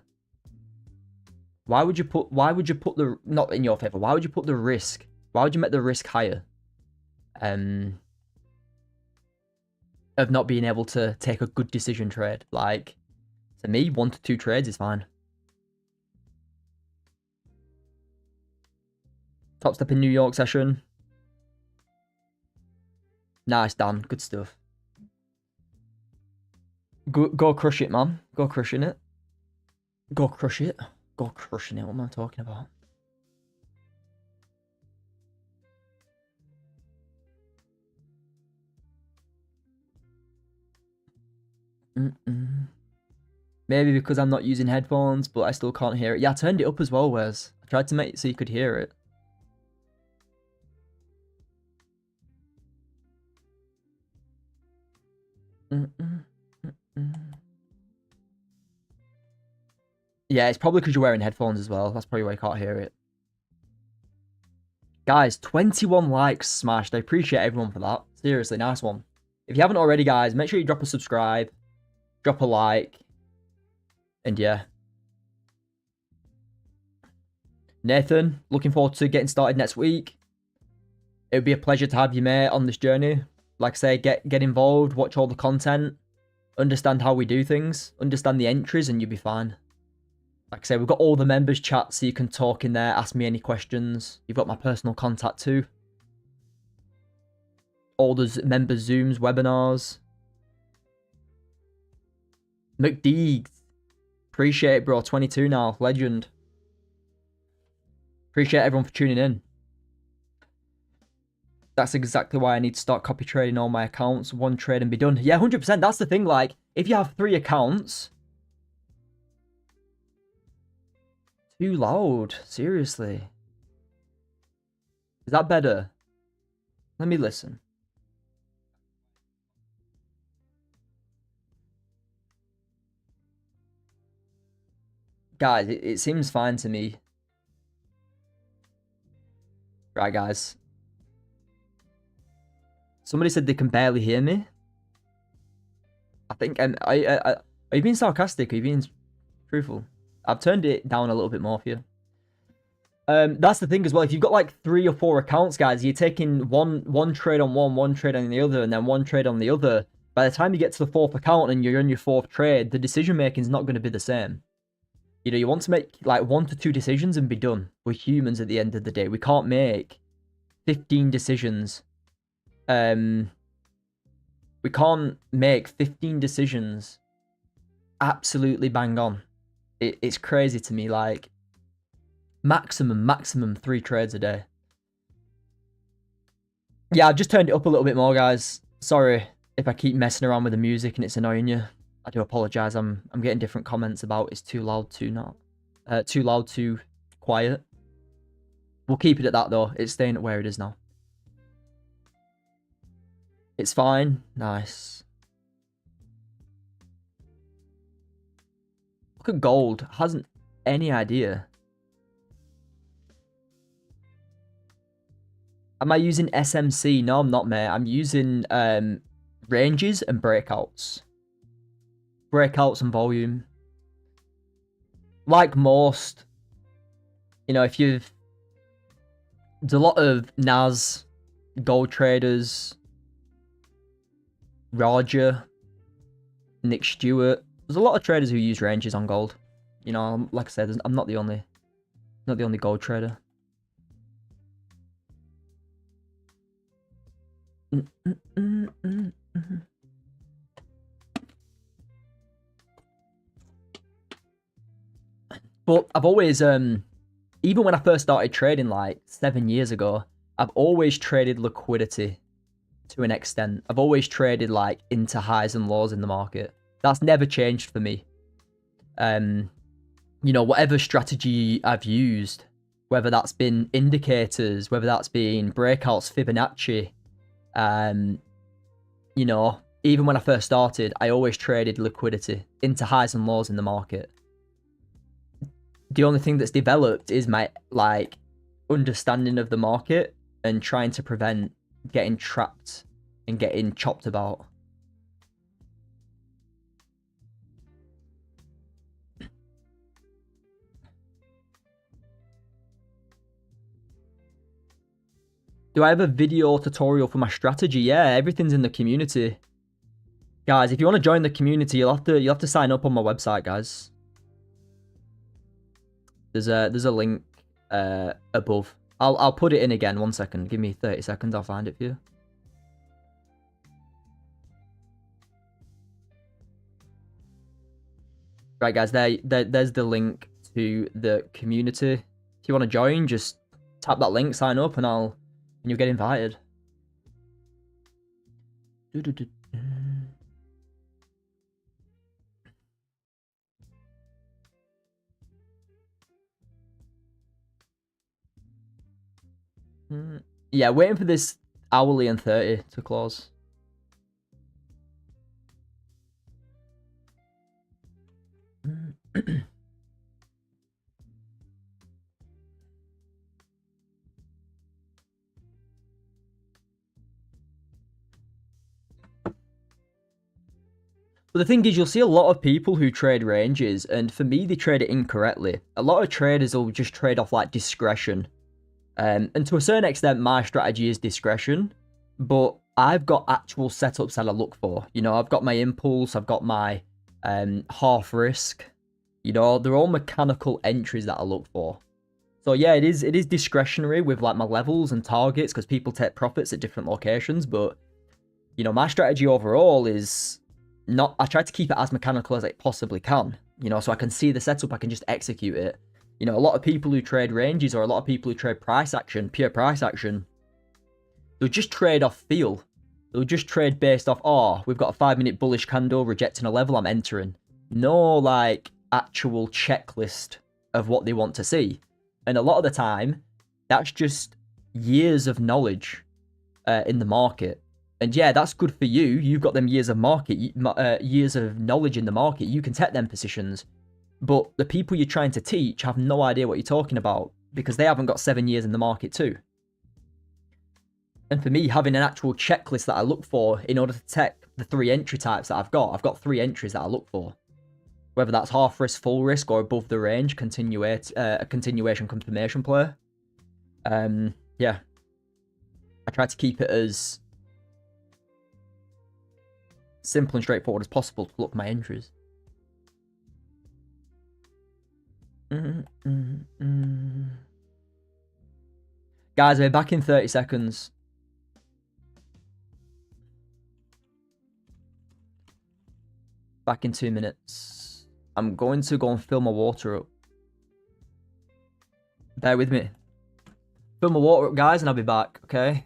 Why would you put the, not in your favor, why would you put the risk? Why would you make the risk higher? Of not being able to take a good decision trade. Like, to me, 1 to 2 trades is fine. Top step in New York session. Nice, Dan. Good stuff. Go crush it, man. Go crushing it. Go crush it. Go crushing it. What am I talking about? Maybe because I'm not using headphones, but I still can't hear it. Yeah, I turned it up as well, Wes. I tried to make it so you could hear it. Yeah, it's probably because you're wearing headphones as well. That's probably why you can't hear it. Guys, 21 likes smashed. I appreciate everyone for that. Seriously, nice one. If you haven't already, guys, make sure you drop a subscribe, drop a like, and yeah. Nathan, looking forward to getting started next week. It would be a pleasure to have you, mate, on this journey. Like I say, get involved, watch all the content, understand how we do things, understand the entries, and you'll be fine. Like I say, we've got all the members chat, so you can talk in there, ask me any questions. You've got my personal contact too. All the members' Zooms, webinars. McDeags. Appreciate it, bro. 22 now. Legend. Appreciate everyone for tuning in. That's exactly why I need to start copy trading all my accounts. 1 trade and be done. Yeah, 100%. That's the thing. Like, if you have 3 accounts... Too loud. Seriously. Is that better? Let me listen. Guys, it seems fine to me. Right, guys. Somebody said they can barely hear me. I think, are you being sarcastic? Are you being truthful? I've turned it down a little bit more for you. That's the thing as well. If you've got like 3 or 4 accounts, guys, you're taking one trade on one trade on the other, and then 1 trade on the other. By the time you get to the 4th account and you're on your 4th trade, the decision making is not going to be the same. You know, you want to make like 1 to 2 decisions and be done. We're humans at the end of the day. We can't make 15 decisions. We can't make 15 decisions absolutely bang on. It's crazy to me. Like, maximum 3 trades a day. Yeah, I've just turned it up a little bit more, guys. Sorry if I keep messing around with the music and it's annoying you. I do apologize. I'm getting different comments about it's too loud, too not. Too loud, too quiet. We'll keep it at that though. It's staying at where it is now. It's fine. Nice. Look at gold. Hasn't any idea. Am I using SMC? No, I'm not, mate. I'm using ranges and breakouts. Breakouts and volume. Like most, you know, if you've... There's a lot of Nas, gold traders, Roger, Nick Stewart. There's a lot of traders who use ranges on gold. You know, like I said, I'm not the only gold trader. But I've always, even when I first started trading like 7 years ago, I've always traded liquidity to an extent. I've always traded like into highs and lows in the market. That's never changed for me. You know, whatever strategy I've used, whether that's been indicators, whether that's been breakouts, Fibonacci, you know, even when I first started, I always traded liquidity into highs and lows in the market. The only thing that's developed is my like understanding of the market and trying to prevent getting trapped and getting chopped about. Do I have a video tutorial for my strategy? Yeah, everything's in the community. Guys, if you want to join the community, you'll have to sign up on my website, guys. There's a link above. I'll put it in again. 1 second. Give me 30 seconds. I'll find it for you. Right, guys. There's the link to the community. If you want to join, just tap that link, sign up, and you'll get invited. Yeah, waiting for this hourly and 30 to close. But the thing is, you'll see a lot of people who trade ranges, and for me, they trade it incorrectly. A lot of traders will just trade off like discretion. And to a certain extent, my strategy is discretion, but I've got actual setups that I look for. You know, I've got my impulse, I've got my half risk. You know, they're all mechanical entries that I look for. So yeah, it is discretionary with like my levels and targets because people take profits at different locations. But you know, my strategy overall is not. I try to keep it as mechanical as it possibly can. You know, so I can see the setup, I can just execute it. You know, a lot of people who trade ranges or a lot of people who trade price action, pure price action, they'll just trade off feel. They'll just trade based off, oh, we've got a 5-minute bullish candle rejecting a level, I'm entering. No, like, actual checklist of what they want to see. And a lot of the time, that's just years of knowledge in the market. And yeah, that's good for you. You've got them years of years of knowledge in the market. You can take them positions. But the people you're trying to teach have no idea what you're talking about because they haven't got 7 years in the market too. And for me, having an actual checklist that I look for in order to take the 3 entry types that I've got 3 entries that I look for. Whether that's half risk, full risk, or above the range, a continuation confirmation play. Yeah. I try to keep it as simple and straightforward as possible to look my entries. Guys, we're back in 30 seconds. Back in 2 minutes. I'm going to go and fill my water up. Bear with me. Fill my water up, guys, and I'll be back, okay?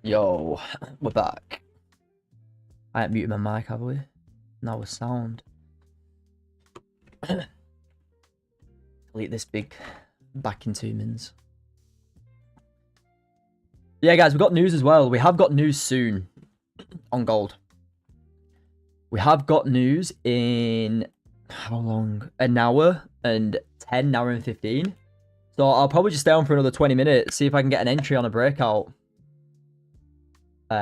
Yo, we're back. I haven't muted my mic, have we? Now we're sound. Delete this big back in 2 minutes. Yeah, guys, we've got news as well. We have got news soon on gold. We have got news in how long? An hour and 10, an hour and 15. So I'll probably just stay on for another 20 minutes, see if I can get an entry on a breakout.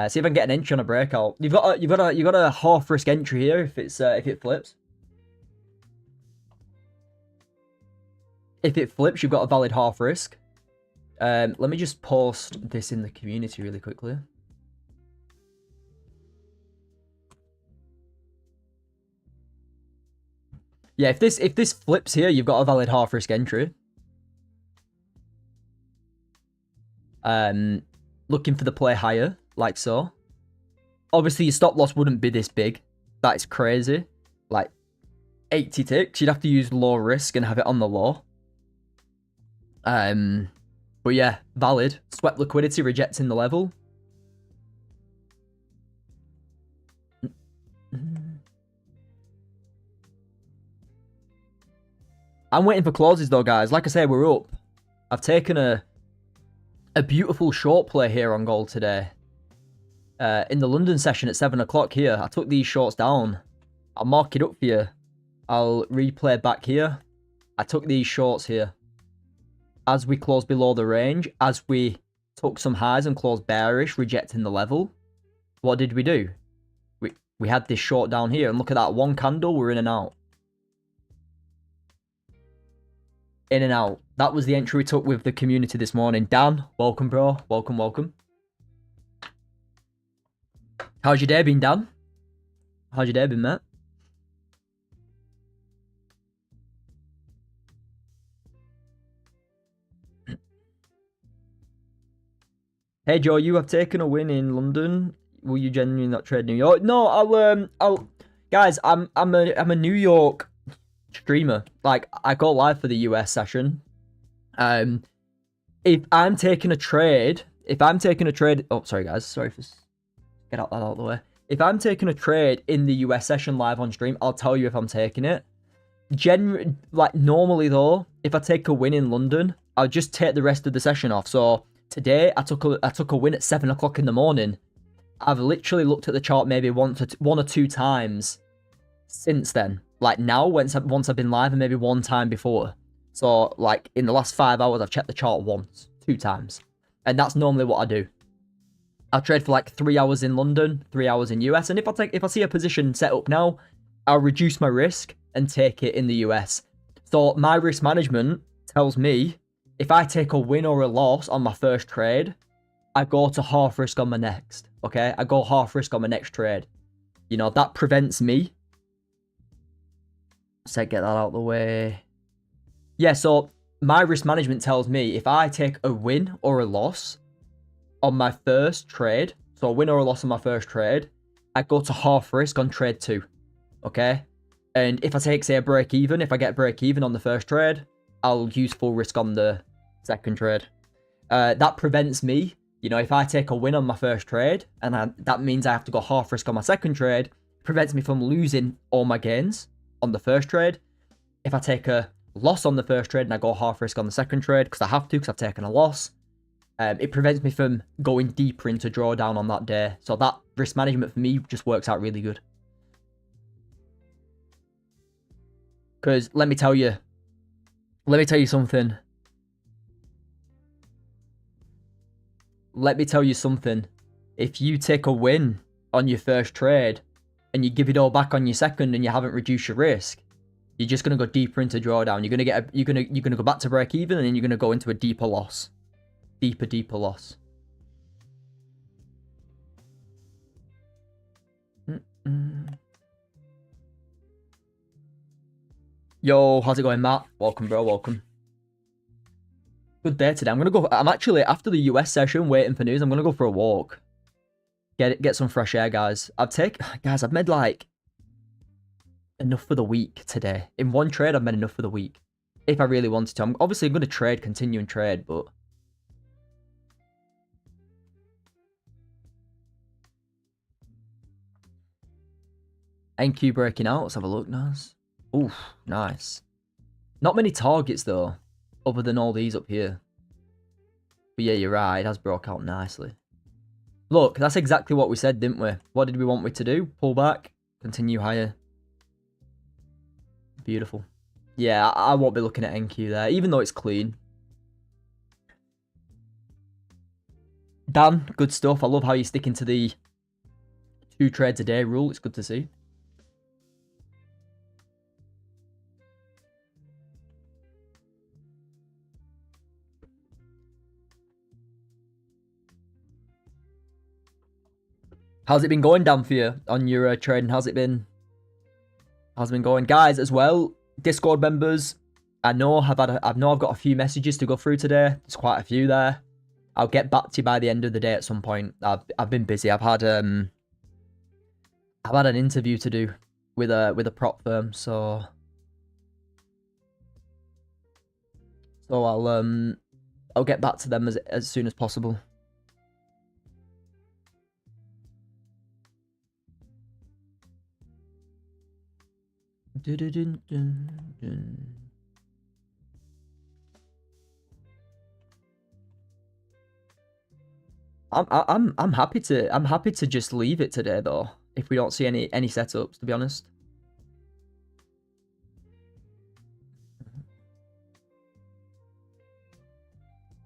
See if I can get an entry on a breakout. You've got a half risk entry here if it flips. If it flips, you've got a valid half risk. Let me just post this in the community really quickly. Yeah, if this flips here, you've got a valid half risk entry. Looking for the play higher, like so. Obviously, your stop loss wouldn't be this big. That is crazy. Like 80 ticks, you'd have to use low risk and have it on the low. But yeah, valid. Swept liquidity, rejecting the level. I'm waiting for closes though, guys. Like I say, we're up. I've taken a beautiful short play here on gold today. In the London session at 7 o'clock here, I took these shorts down. I'll mark it up for you. I'll replay back here. I took these shorts here. As we closed below the range, as we took some highs and closed bearish, rejecting the level, what did we do? We had this short down here, and look at that one candle, we're in and out. In and out. That was the entry we took with the community this morning. Dan, welcome, bro. Welcome, welcome. How's your day been, Dan? How's your day been, mate? Hey, Joe, you have taken a win in London. Will you genuinely not trade New York? No, I'll guys, I'm a New York streamer. Like, I go live for the US session. If I'm taking a trade, oh, sorry guys, sorry for get out of the way. If I'm taking a trade in the US session live on stream, I'll tell you if I'm taking it. Like normally though, if I take a win in London, I'll just take the rest of the session off. So today I took a win at 7 o'clock in the morning. I've literally looked at the chart maybe one or two times since then. Like now, once I've been live, and maybe one time before. So like in the last 5 hours, I've checked the chart once, 2 times, and that's normally what I do. I'll trade for like 3 hours in London, 3 hours in US, and if I see a position set up now, I'll reduce my risk and take it in the US. So my risk management tells me if I take a win or a loss on my first trade, I go to half risk on my next. Okay, I go half risk on my next trade. You know, that prevents me. So get that out of the way. Yeah, so my risk management tells me if I take a win or a loss on my first trade, so a win or a loss on my first trade, I go to half risk on trade 2. Okay? And if I take, say, a break even, if I get break even on the first trade, I'll use full risk on the second trade. That prevents me, you know, if I take a win on my first trade, and that means I have to go half risk on my second trade, prevents me from losing all my gains on the first trade. If I take a loss on the first trade and I go half risk on the second trade, because I have to, because I've taken a loss, it prevents me from going deeper into drawdown on that day. So that risk management for me just works out really good. Because let me tell you something. Let me tell you something. If you take a win on your first trade and you give it all back on your second and you haven't reduced your risk, you're just gonna go deeper into drawdown. You're gonna go back to break even, and then you're gonna go into a deeper loss. Deeper loss. Yo, how's it going, Matt? Welcome, bro. Welcome. Good day today. I'm actually, after the US session, waiting for news. I'm gonna go for a walk. Get some fresh air, guys. I've made like enough for the week today. In one trade, I've made enough for the week. If I really wanted to. I'm obviously going to continue and trade, but NQ breaking out. Let's have a look, Naz. Oof, nice. Not many targets, though, other than all these up here. But yeah, you're right. It has broke out nicely. Look, that's exactly what we said, didn't we? What did we want me to do? Pull back, continue higher. Beautiful. Yeah, I won't be looking at NQ there, even though it's clean. Dan, good stuff. I love how you're sticking to the 2 trades a day rule. It's good to see. How's it been going, Dan, for you on your trading? How's it been going, guys? As well, Discord members. I know I've got a few messages to go through today. There's quite a few there. I'll get back to you by the end of the day at some point. I've been busy. I've had an interview to do with a prop firm, so I'll get back to them as soon as possible. I'm happy to just leave it today though, if we don't see any setups, to be honest.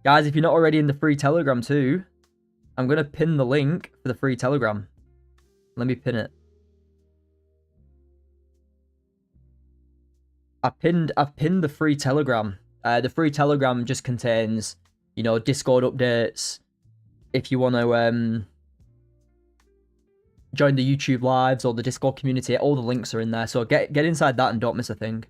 Guys, if you're not already in the free Telegram too, I'm gonna pin the link for the free Telegram. Let me pin it. I've pinned the free Telegram. The free Telegram just contains, you know, Discord updates. If you want to join the YouTube lives or the Discord community, all the links are in there. So get inside that and don't miss a thing.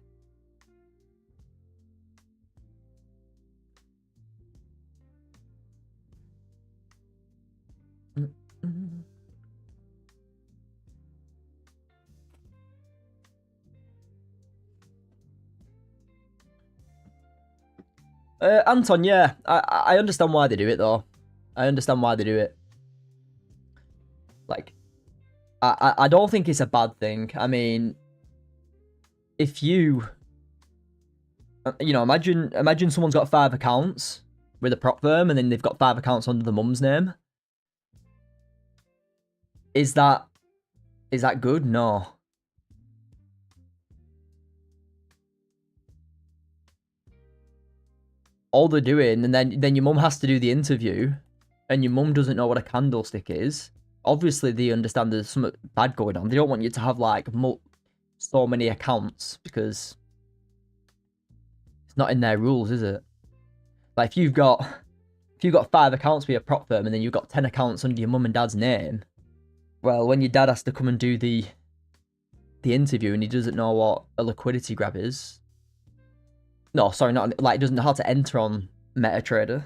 Anton, yeah, I understand why they do it though. I understand why they do it. Like, I don't think it's a bad thing. I mean, if you know, imagine someone's got 5 accounts with a prop firm and then they've got 5 accounts under the mum's name. Is that good? No. All they're doing, and then your mum has to do the interview, and your mum doesn't know what a candlestick is. Obviously, they understand there's something bad going on. They don't want you to have like so many accounts because it's not in their rules, is it? Like if you've got 5 accounts for your prop firm, and then you've got 10 accounts under your mum and dad's name. Well, when your dad has to come and do the interview, and he doesn't know what a liquidity grab is. No, sorry, not like doesn't know how to enter on MetaTrader.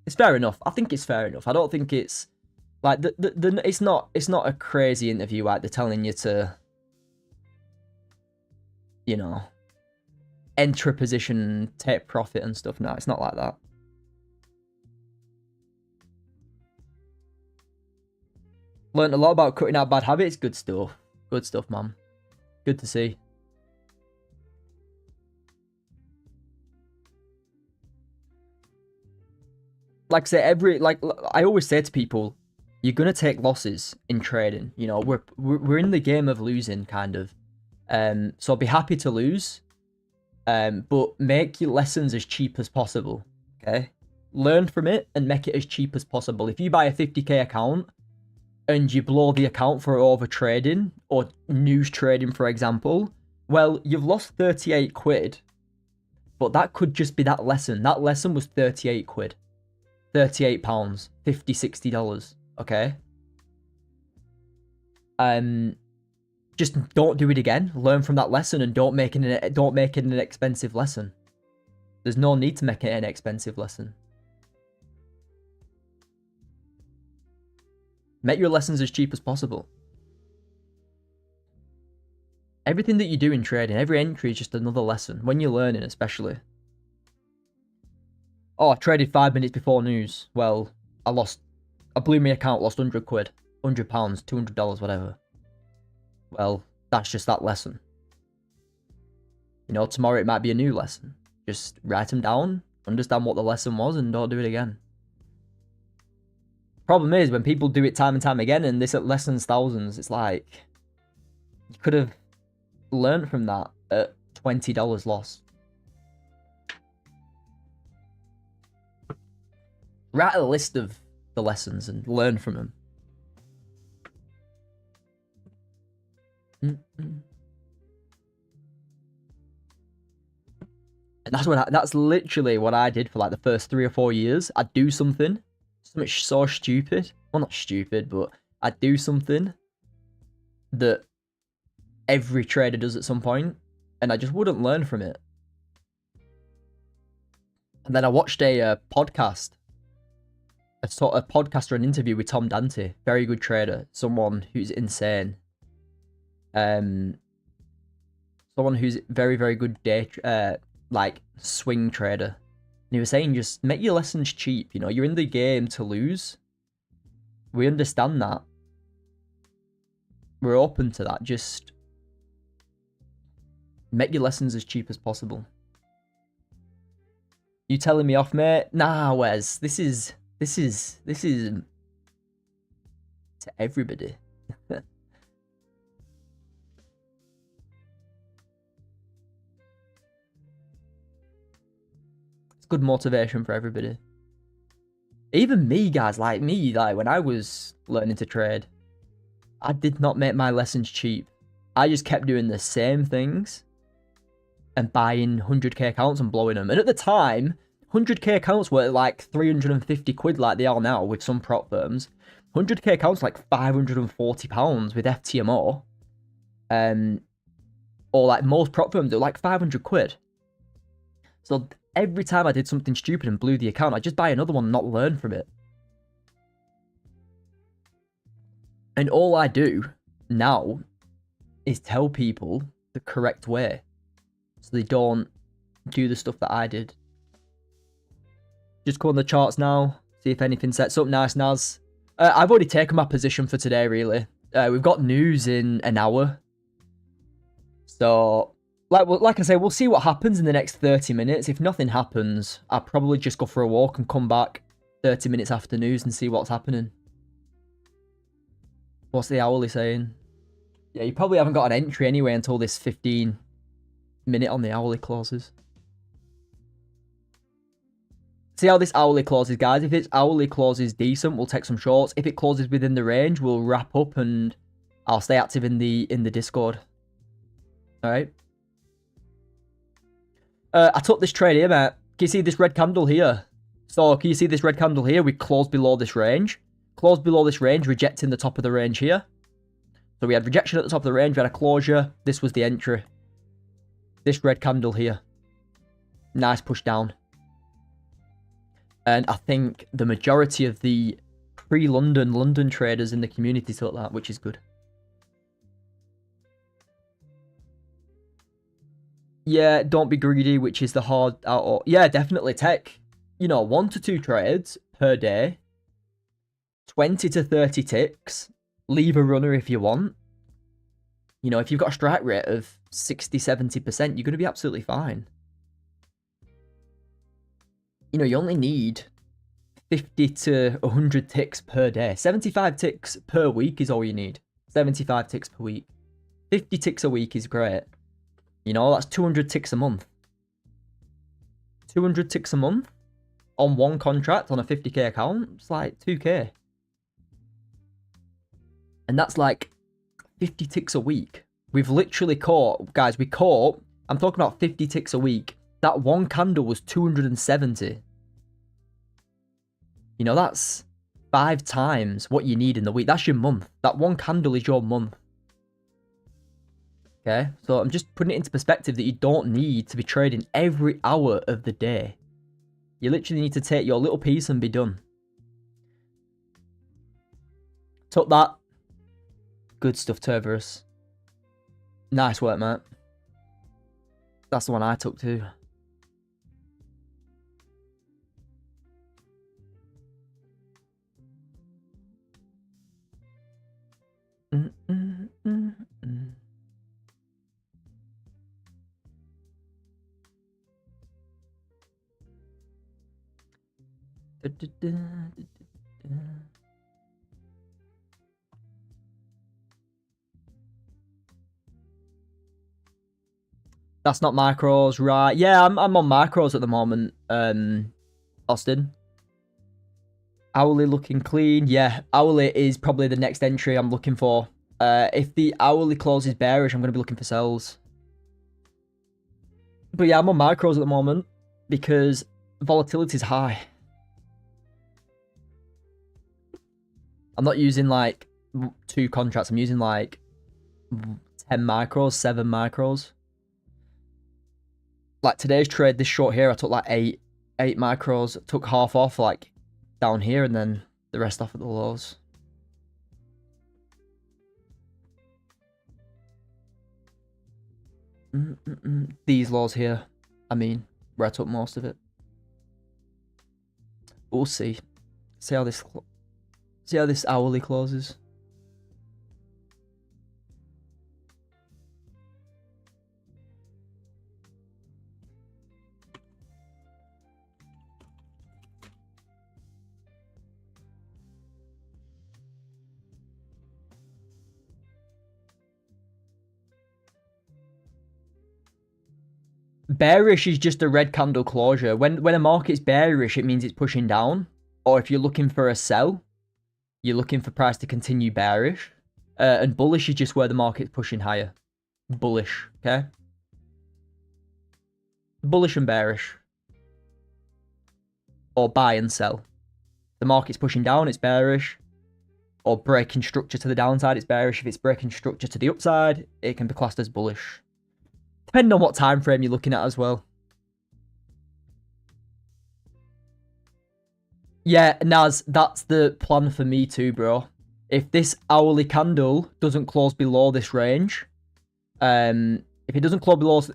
It's fair enough. I think it's fair enough. I don't think it's like it's not a crazy interview like they're telling you to, you know, enter a position, take profit and stuff. No, it's not like that. Learned a lot about cutting out bad habits. Good stuff. Good stuff, man. Good to see. Like I say, I always say to people, you're gonna take losses in trading. You know, we're in the game of losing, kind of. So be happy to lose, but make your lessons as cheap as possible. Okay, learn from it and make it as cheap as possible. If you buy a 50k account and you blow the account for over trading or news trading, for example, well, you've lost 38 quid, but that could just be that lesson. That lesson was 38 quid. £38, $50, $60, okay? Just don't do it again. Learn from that lesson and don't make it an expensive lesson. There's no need to make it an expensive lesson. Make your lessons as cheap as possible. Everything that you do in trading, every entry is just another lesson. When you're learning, especially. Oh, I traded 5 minutes before news. Well, I blew my account, lost 100 quid, £100, $200, whatever. Well, that's just that lesson. You know, tomorrow it might be a new lesson. Just write them down, understand what the lesson was, and don't do it again. Problem is, when people do it time and time again, and this lessons thousands, it's like, you could have learned from that at $20 loss. Write a list of the lessons and learn from them. And that's literally what I did for like the first 3 or 4 years. I'd do something so stupid. Well, not stupid, but I'd do something that every trader does at some point, and I just wouldn't learn from it. And then I watched a podcast, a podcast or an interview with Tom Dante, very good trader, someone who's insane. Someone who's very, very good like swing trader. And he was saying, just make your lessons cheap. You know, you're in the game to lose. We understand that. We're open to that. Just make your lessons as cheap as possible. You telling me off, mate? Nah, Wes. This is to everybody. Good motivation for everybody. Even me, guys, like when I was learning to trade, I did not make my lessons cheap. I just kept doing the same things and buying 100k accounts and blowing them. And at the time, 100k accounts were like 350 quid like they are now with some prop firms. 100k accounts like £540 with FTMO. Or like most prop firms, they're like 500 quid. So every time I did something stupid and blew the account, I'd just buy another one and not learn from it. And all I do now is tell people the correct way, so they don't do the stuff that I did. Just go on the charts now, see if anything sets up. Nice, Naz. I've already taken my position for today, really. We've got news in an hour. So, like I say, we'll see what happens in the next 30 minutes. If nothing happens, I'll probably just go for a walk and come back 30 minutes after news and see what's happening. What's the hourly saying? Yeah, you probably haven't got an entry anyway until this 15-minute on the hourly clauses. See how this hourly closes, guys. If its hourly clause is decent, we'll take some shorts. If it closes within the range, we'll wrap up and I'll stay active in the Discord. All right. I took this trade here, mate. Can you see this red candle here? So, can you see this red candle here? We closed below this range. Closed below this range, rejecting the top of the range here. So we had rejection at the top of the range, we had a closure. This was the entry. This red candle here. Nice push down. And I think the majority of the London traders in the community took that, which is good. Yeah, don't be greedy, which is the hard out. Yeah, definitely take, 1 to 2 trades per day. 20 to 30 ticks. Leave a runner if you want. If you've got a strike rate of 60, 70%, you're going to be absolutely fine. You only need 50 to 100 ticks per day. 75 ticks per week is all you need. 75 ticks per week. 50 ticks a week is great. That's 200 ticks a month. 200 ticks a month on one contract on a 50k account, it's like 2k. And that's like 50 ticks a week. We've literally caught, guys, I'm talking about 50 ticks a week. That one candle was 270. That's 5 times what you need in the week. That's your month. That one candle is your month. Okay, so I'm just putting it into perspective that you don't need to be trading every hour of the day. You literally need to take your little piece and be done. Took that. Good stuff, Terverus. Nice work, mate. That's the one I took too. That's not macros, right? Yeah, I'm on macros at the moment. Austin. Hourly looking clean. Yeah, hourly is probably the next entry I'm looking for. If the hourly closes bearish, I'm going to be looking for sells. But yeah, I'm on macros at the moment because volatility is high. I'm not using like 2 contracts. I'm using like 10 micros, 7 micros. Like today's trade, this short here, I took like 8 micros, took half off like down here and then the rest off at the lows. These lows here, I mean, where I took most of it. We'll see. See how this hourly closes. Bearish is just a red candle closure. When a market's bearish, it means it's pushing down. Or if you're looking for a sell, you're looking for price to continue bearish. And bullish is just where the market's pushing higher. Bullish, okay? Bullish and bearish. Or buy and sell. The market's pushing down, it's bearish. Or breaking structure to the downside, it's bearish. If it's breaking structure to the upside, it can be classed as bullish. Depending on what time frame you're looking at as well. Yeah, Naz, that's the plan for me too, bro. If this hourly candle doesn't close below this range, if it doesn't close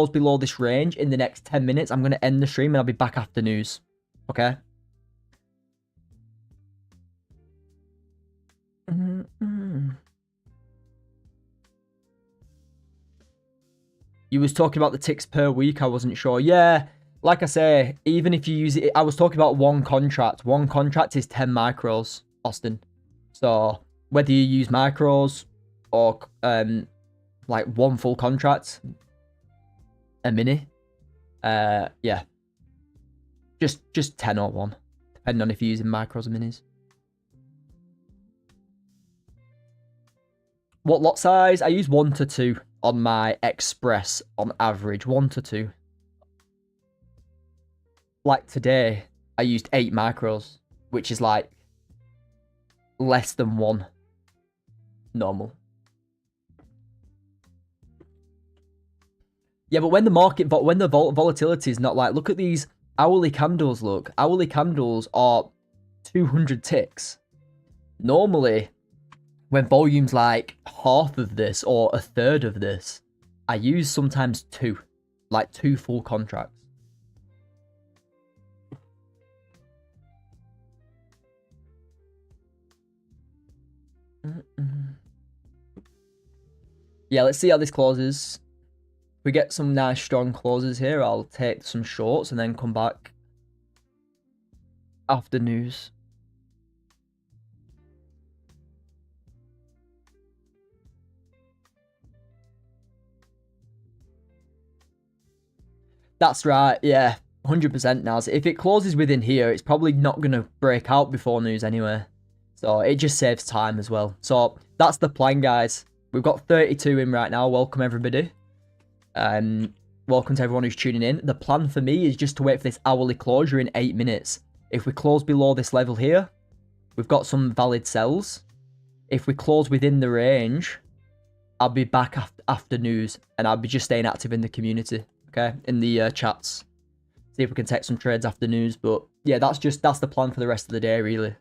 below this range in the next 10 minutes, I'm going to end the stream and I'll be back after news. Okay? You was talking about the ticks per week. I wasn't sure. Yeah, like I say, even if you use it, I was talking about one contract. One contract is 10 micros, Austin. So whether you use micros or like one full contract, a mini, yeah, just 10 or 1, depending on if you're using micros or minis. What lot size? I use 1 to 2 on my Express on average. 1 to 2. Like today, I used 8 micros, which is like less than 1 normal. Yeah, but when the volatility is not like, look at these hourly candles, look. Hourly candles are 200 ticks. Normally, when volume's like half of this or a third of this, I use sometimes 2. Like 2 full contracts. Yeah, let's see how this closes. If we get some nice strong closes here, I'll take some shorts and then come back after news. That's right, yeah. 100% Naz. If it closes within here, it's probably not going to break out before news anyway. So it just saves time as well. So that's the plan, guys. We've got 32 in right now. Welcome, everybody. Welcome to everyone who's tuning in. The plan for me is just to wait for this hourly closure in 8 minutes. If we close below this level here, we've got some valid sells. If we close within the range, I'll be back after news, and I'll be just staying active in the community, okay, in the chats. See if we can take some trades after news. But yeah, that's the plan for the rest of the day, really.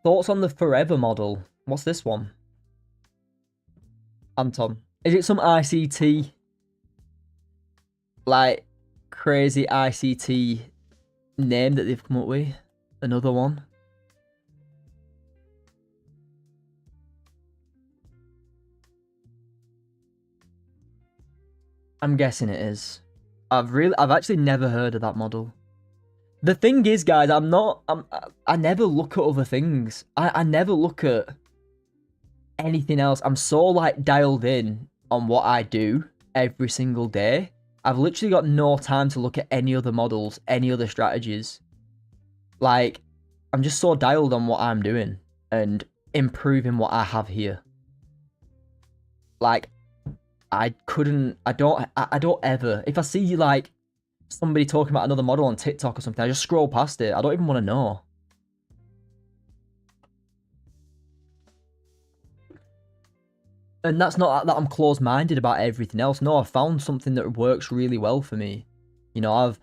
Thoughts on the Forever model? What's this one? Anton. Is it some ICT, like, crazy ICT name that they've come up with? Another one? I'm guessing it is. I've actually never heard of that model. The thing is, guys, I never look at other things. I never look at anything else. I'm so, like, dialed in on what I do every single day. I've literally got no time to look at any other models, any other strategies. Like, I'm just so dialed on what I'm doing and improving what I have here. Like, I don't ever, if I see, like, somebody talking about another model on TikTok or something, I just scroll past it. I don't even want to know. And that's not that I'm closed-minded about everything else. No, I've found something that works really well for me. You know,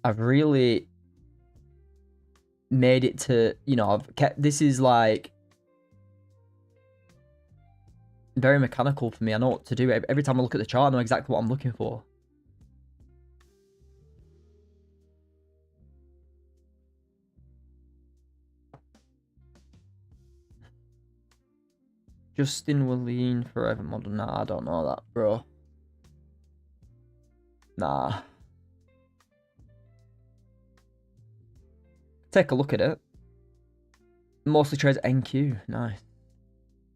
I've really made it to, you know, I've kept, this is like very mechanical for me. I know what to do. Every time I look at the chart, I know exactly what I'm looking for. Justin Willeen Forever model. Nah, I don't know that, bro. Nah. Take a look at it. Mostly trades NQ. Nice.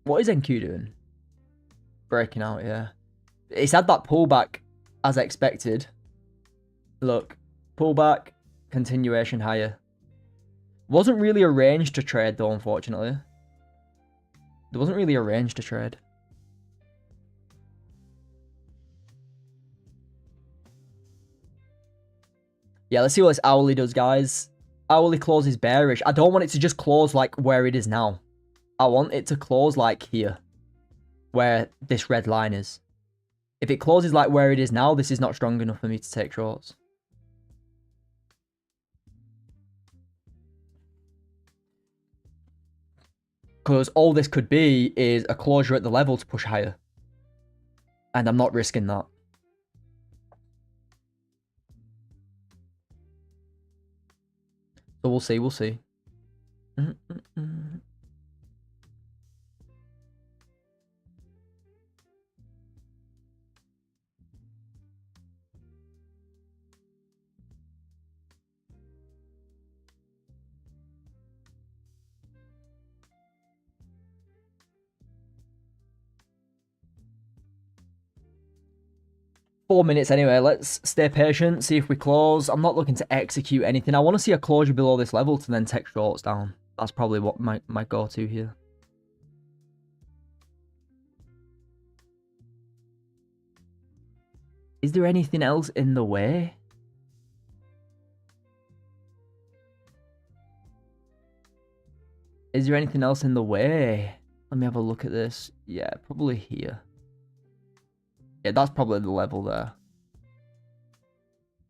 What is NQ doing? Breaking out, yeah. It's had that pullback as expected. Look, pullback, continuation higher. Wasn't really a range to trade though, unfortunately. There wasn't really a range to trade. Yeah, let's see what this hourly does, guys. Hourly closes bearish. I don't want it to just close like where it is now. I want it to close like here, where this red line is. If it closes like where it is now, this is not strong enough for me to take shorts. Because all this could be is a closure at the level to push higher. And I'm not risking that. So we'll see, we'll see. 4 minutes anyway. Let's stay patient, see if we close. I'm not looking to execute anything. I want to see a closure below this level to then take shorts down. That's probably what my go-to here. Is there anything else in the way? Is there anything else in the way? Let me have a look at this. Yeah, probably here. Yeah, that's probably the level there.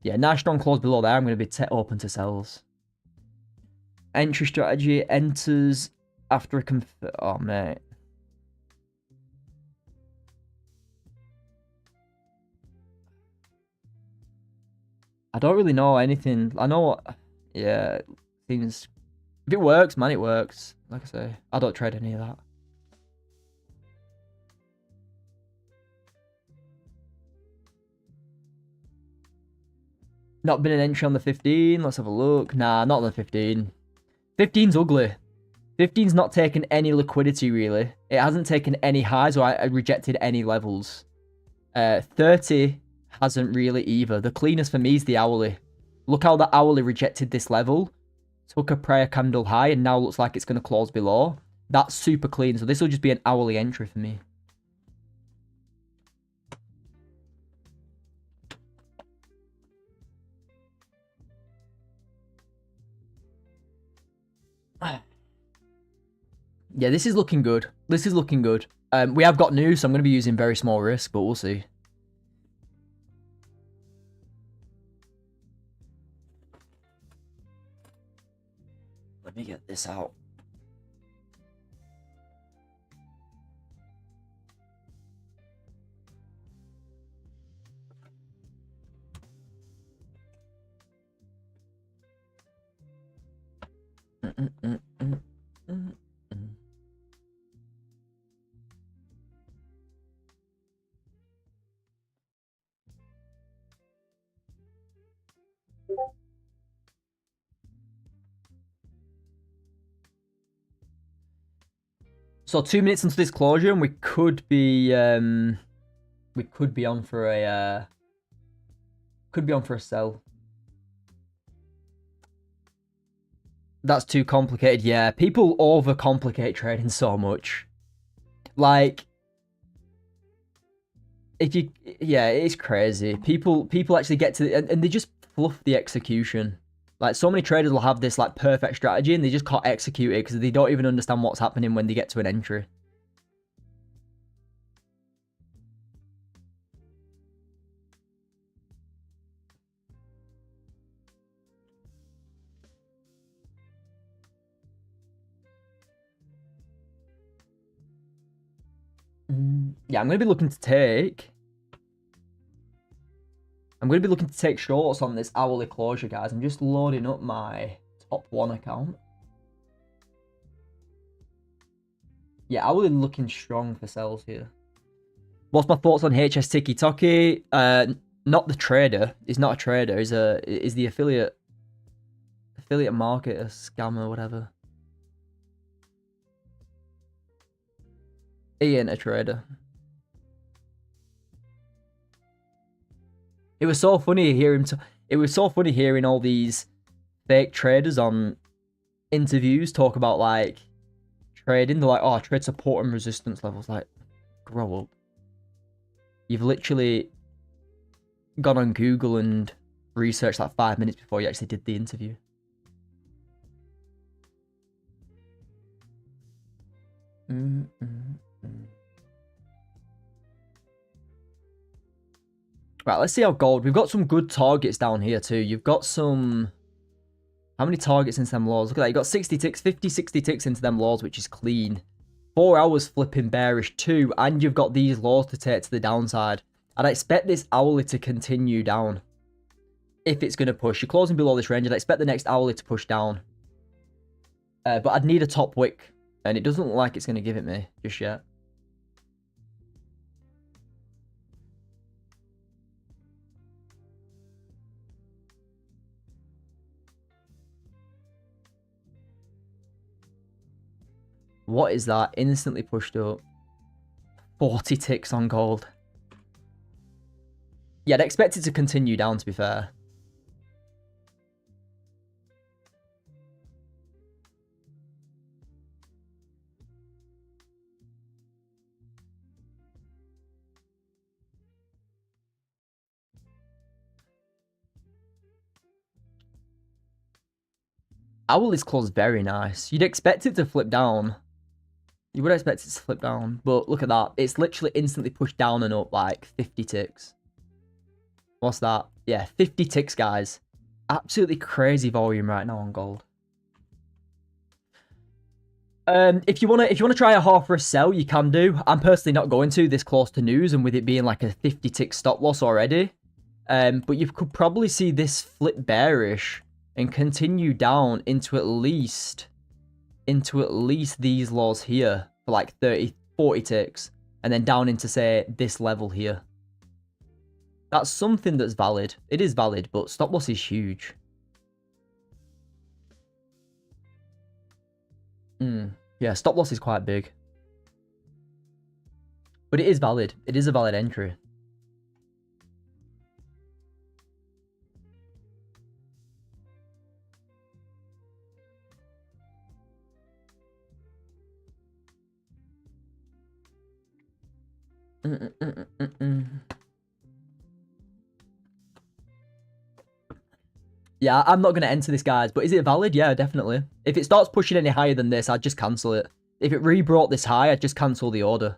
Yeah, nice strong close below there. I'm going to be open to sells. Entry strategy enters after a oh, mate. I don't really know anything. I know what... Yeah, seems... If it works, man, it works. Like I say, I don't trade any of that. Not been an entry on the 15. Let's have a look. Nah, not on the 15. 15's ugly. 15's not taken any liquidity, really. It hasn't taken any highs or I rejected any levels. 30 hasn't really either. The cleanest for me is the hourly. Look how the hourly rejected this level. Took a prayer candle high and now looks like it's going to close below. That's super clean. So this will just be an hourly entry for me. Yeah, this is looking good. This is looking good. We have got news, so I'm going to be using very small risk, but we'll see. Let me get this out. So 2 minutes into this closure, and we could be on for a sell. That's too complicated. Yeah, people overcomplicate trading so much. Like, yeah, it's crazy. People actually get to and they just fluff the execution. Like, so many traders will have this like perfect strategy and they just can't execute it because they don't even understand what's happening when they get to an entry. Yeah, I'm going to be looking to take shorts on this hourly closure, guys. I'm just loading up my top 1 account. Yeah, hourly looking strong for sells here. What's my thoughts on HS Tiki Toki? Not the trader. He's not a trader. He's the affiliate marketer, scammer, whatever. He ain't a trader. It was so funny hearing all these fake traders on interviews talk about like trading. They're like, "Oh, I trade support and resistance levels." Like, grow up. You've literally gone on Google and researched like 5 minutes before you actually did the interview. Right, let's see how gold. We've got some good targets down here too. You've got some. How many targets into them laws? Look at that. You've got 60 ticks, 50, 60 ticks into them laws, which is clean. 4 hours flipping bearish too, and you've got these laws to take to the downside. I'd expect this hourly to continue down. If it's going to push. You're closing below this range. I'd expect the next hourly to push down. But I'd need a top wick. And it doesn't look like it's going to give it me just yet. What is that? Instantly pushed up. 40 ticks on gold. Yeah, I'd expect it to continue down, to be fair. Owl is closed very nice. You'd expect it to flip down. You would expect it to flip down. But look at that. It's literally instantly pushed down and up like 50 ticks. What's that? Yeah, 50 ticks, guys. Absolutely crazy volume right now on gold. If you wanna try a half for a sell, you can do. I'm personally not going to this close to news, and with it being like a 50 tick stop loss already. But you could probably see this flip bearish and continue down into at least these laws here for like 30, 40 ticks, and then down into say this level here. That's something that's valid. It is valid, but stop loss is huge. Yeah, stop loss is quite big. But it is valid. It is a valid entry. Yeah, I'm not going to enter this, guys. But is it valid? Yeah, definitely. If it starts pushing any higher than this, I'd just cancel it. If it re-brought this high, I'd just cancel the order.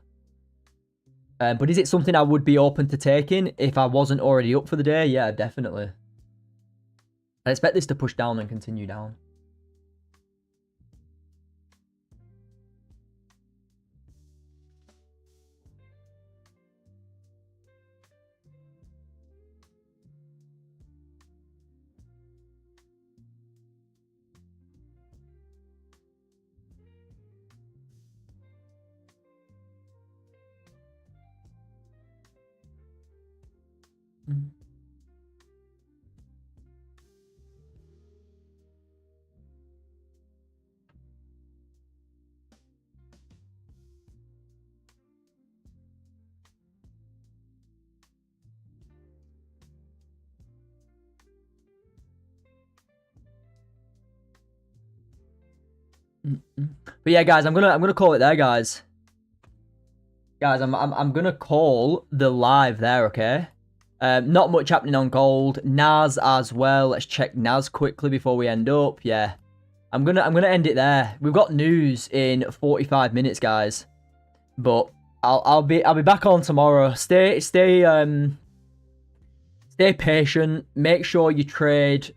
But is it something I would be open to taking if I wasn't already up for the day? Yeah, definitely. I expect this to push down and continue down. But yeah, guys, I'm gonna call it there, guys. Guys, I'm gonna call the live there, okay? Not much happening on gold. Nas as well. Let's check Nas quickly before we end up. Yeah, I'm gonna end it there. We've got news in 45 minutes, guys. But I'll be back on tomorrow. Stay patient. Make sure you trade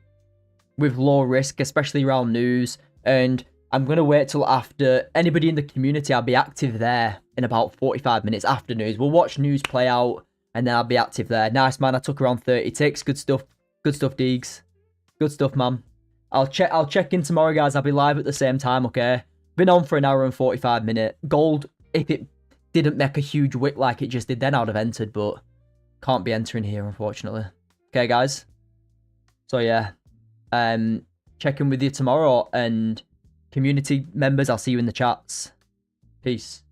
with low risk, especially around news. And I'm going to wait till after anybody in the community. I'll be active there in about 45 minutes after news. We'll watch news play out and then I'll be active there. Nice, man. I took around 30 ticks. Good stuff. Good stuff, Deegs. Good stuff, man. I'll check in tomorrow, guys. I'll be live at the same time, okay? Been on for an hour and 45 minutes. Gold, if it didn't make a huge wick like it just did, then I'd have entered, but can't be entering here, unfortunately. Okay, guys? So, yeah. Check in with you tomorrow, and community members, I'll see you in the chats. Peace.